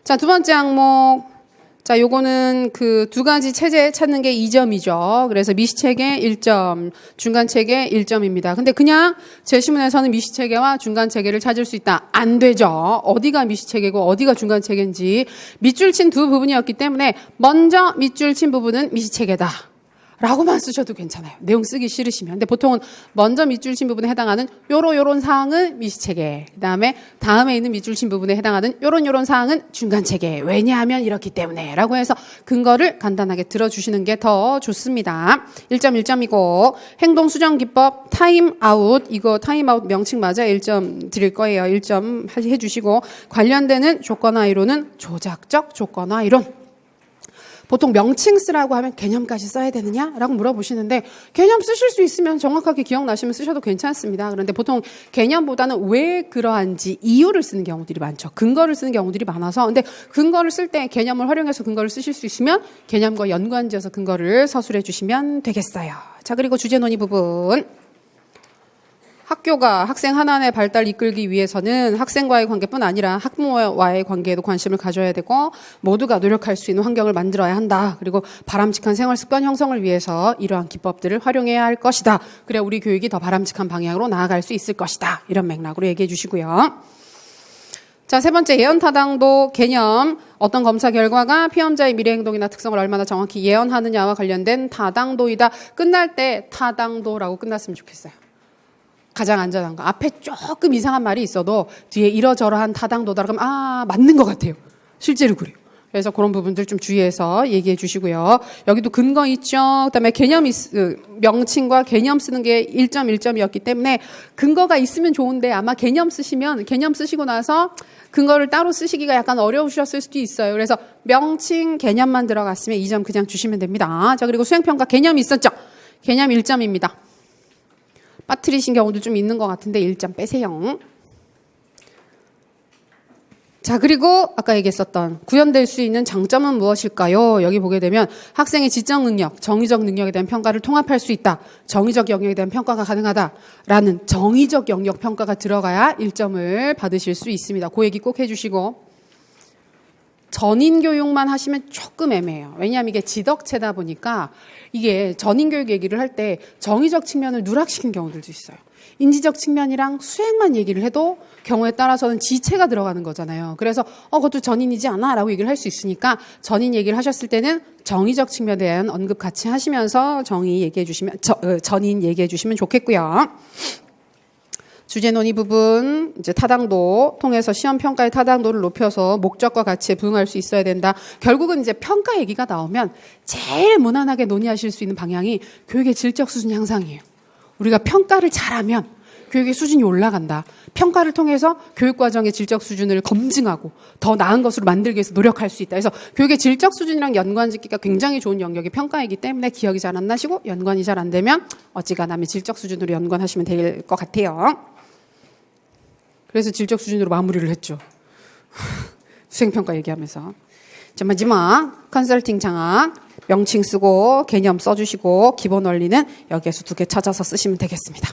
자, 2번째 항목. 자, 요거는 그 2가지 체제 찾는 게 2점이죠. 그래서 미시체계 1점, 중간체계 1점입니다. 근데 그냥 제시문에서는 미시체계와 중간체계를 찾을 수 있다. 안 되죠. 어디가 미시체계고 어디가 중간체계인지 밑줄 친 2 부분이었기 때문에 먼저 밑줄 친 부분은 미시체계다. 라고만 쓰셔도 괜찮아요. 내용 쓰기 싫으시면. 근데 보통은 먼저 밑줄 친 부분에 해당하는 요런 사항은 미시체계. 그다음에 다음에 있는 밑줄 친 부분에 해당하는 요런 사항은 중간체계. 왜냐하면 이렇기 때문에 라고 해서 근거를 간단하게 들어주시는 게 더 좋습니다. 1점 1점이고 행동 수정 기법 타임아웃 이거 타임아웃 명칭 맞아 1점 드릴 거예요. 1점 해주시고 관련되는 조건화 이론은 조작적 조건화 이론. 보통 명칭 쓰라고 하면 개념까지 써야 되느냐라고 물어보시는데 개념 쓰실 수 있으면 정확하게 기억나시면 쓰셔도 괜찮습니다. 그런데 보통 개념보다는 왜 그러한지 이유를 쓰는 경우들이 많죠. 근거를 쓰는 경우들이 많아서 근데 근거를 쓸 때 개념을 활용해서 근거를 쓰실 수 있으면 개념과 연관지어서 근거를 서술해 주시면 되겠어요. 자, 그리고 주제 논의 부분. 학교가 학생 하나의 발달 이끌기 위해서는 학생과의 관계뿐 아니라 학부모와의 관계에도 관심을 가져야 되고 모두가 노력할 수 있는 환경을 만들어야 한다. 그리고 바람직한 생활 습관 형성을 위해서 이러한 기법들을 활용해야 할 것이다. 그래 우리 교육이 더 바람직한 방향으로 나아갈 수 있을 것이다. 이런 맥락으로 얘기해 주시고요. 자, 세 번째 예언 타당도 개념. 어떤 검사 결과가 피험자의 미래 행동이나 특성을 얼마나 정확히 예언하느냐와 관련된 타당도이다. 끝날 때 타당도라고 끝났으면 좋겠어요. 가장 안전한 거. 앞에 조금 이상한 말이 있어도 뒤에 이러저러한 타당도다. 그러면 맞는 것 같아요. 실제로 그래요. 그래서 그런 부분들 좀 주의해서 얘기해 주시고요. 여기도 근거 있죠. 그다음에 명칭과 개념 쓰는 게 1.1점이었기 때문에 근거가 있으면 좋은데 아마 개념 쓰시고 나서 근거를 따로 쓰시기가 약간 어려우셨을 수도 있어요. 그래서 명칭, 개념만 들어갔으면 2점 그냥 주시면 됩니다. 자, 그리고 수행평가 개념이 있었죠. 개념 1점입니다. 빠뜨리신 경우도 좀 있는 것 같은데 1점 빼세요. 자, 그리고 아까 얘기했었던 구현될 수 있는 장점은 무엇일까요? 여기 보게 되면 학생의 지적 능력, 정의적 능력에 대한 평가를 통합할 수 있다. 정의적 영역에 대한 평가가 가능하다라는 정의적 영역 평가가 들어가야 1점을 받으실 수 있습니다. 그 얘기 꼭 해주시고 전인 교육만 하시면 조금 애매해요. 왜냐하면 이게 지덕체다 보니까 이게 전인 교육 얘기를 할 때 정의적 측면을 누락시킨 경우들도 있어요. 인지적 측면이랑 수행만 얘기를 해도 경우에 따라서는 지체가 들어가는 거잖아요. 그래서 그것도 전인이지 않아? 라고 얘기를 할 수 있으니까 전인 얘기를 하셨을 때는 정의적 측면에 대한 언급 같이 하시면서 전인 얘기해 주시면 좋겠고요. 주제 논의 부분, 이제 타당도 통해서 시험 평가의 타당도를 높여서 목적과 가치에 부응할 수 있어야 된다. 결국은 이제 평가 얘기가 나오면 제일 무난하게 논의하실 수 있는 방향이 교육의 질적 수준 향상이에요. 우리가 평가를 잘하면 교육의 수준이 올라간다. 평가를 통해서 교육과정의 질적 수준을 검증하고 더 나은 것으로 만들기 위해서 노력할 수 있다. 그래서 교육의 질적 수준이랑 연관짓기가 굉장히 좋은 영역이 평가이기 때문에 기억이 잘 안 나시고 연관이 잘 안 되면 어지간하면 질적 수준으로 연관하시면 될 것 같아요. 그래서 질적 수준으로 마무리를 했죠. 수행평가 얘기하면서. 자, 마지막 컨설팅 장학. 명칭 쓰고 개념 써주시고 기본 원리는 여기에서 2개 찾아서 쓰시면 되겠습니다.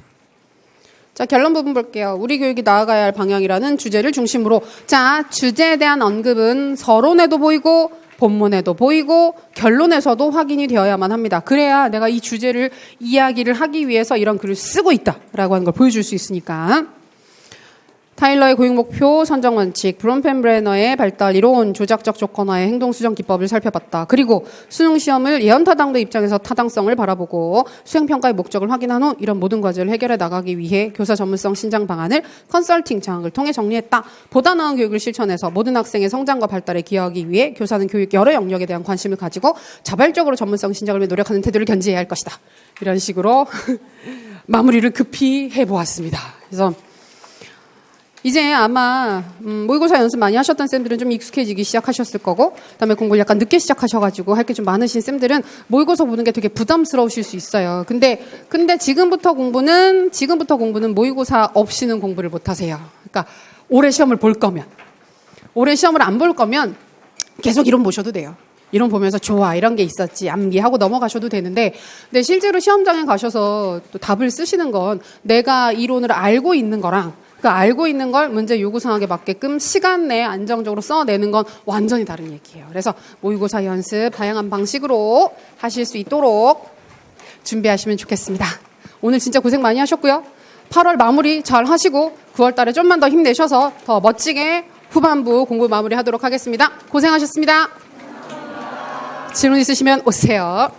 자, 결론 부분 볼게요. 우리 교육이 나아가야 할 방향이라는 주제를 중심으로. 자, 주제에 대한 언급은 서론에도 보이고 본문에도 보이고 결론에서도 확인이 되어야만 합니다. 그래야 내가 이 주제를 이야기를 하기 위해서 이런 글을 쓰고 있다라고 하는 걸 보여줄 수 있으니까. 타일러의 교육 목표, 선정 원칙, 브론펜브레너의 발달 이론, 조작적 조건화의 행동 수정 기법을 살펴봤다. 그리고 수능 시험을 예언 타당도 입장에서 타당성을 바라보고 수행 평가의 목적을 확인한 후 이런 모든 과제를 해결해 나가기 위해 교사 전문성 신장 방안을 컨설팅 장학을 통해 정리했다. 보다 나은 교육을 실천해서 모든 학생의 성장과 발달에 기여하기 위해 교사는 교육 여러 영역에 대한 관심을 가지고 자발적으로 전문성 신장을 위해 노력하는 태도를 견지해야 할 것이다. 이런 식으로 마무리를 급히 해보았습니다. 그래서 이제 아마 모의고사 연습 많이 하셨던 쌤들은 좀 익숙해지기 시작하셨을 거고 그다음에 공부를 약간 늦게 시작하셔가지고 할 게 좀 많으신 쌤들은 모의고사 보는 게 되게 부담스러우실 수 있어요. 근데 지금부터 공부는 모의고사 없이는 공부를 못 하세요. 그러니까 올해 시험을 볼 거면 올해 시험을 안 볼 거면 계속 이론 보셔도 돼요. 이론 보면서 좋아 이런 게 있었지 암기하고 넘어가셔도 되는데 근데 실제로 시험장에 가셔서 또 답을 쓰시는 건 내가 이론을 알고 있는 거랑 그 알고 있는 걸 문제 요구 사항에 맞게끔 시간 내에 안정적으로 써내는 건 완전히 다른 얘기예요. 그래서 모의고사 연습 다양한 방식으로 하실 수 있도록 준비하시면 좋겠습니다. 오늘 진짜 고생 많이 하셨고요. 8월 마무리 잘 하시고 9월 달에 좀만 더 힘내셔서 더 멋지게 후반부 공부 마무리하도록 하겠습니다. 고생하셨습니다. 질문 있으시면 오세요.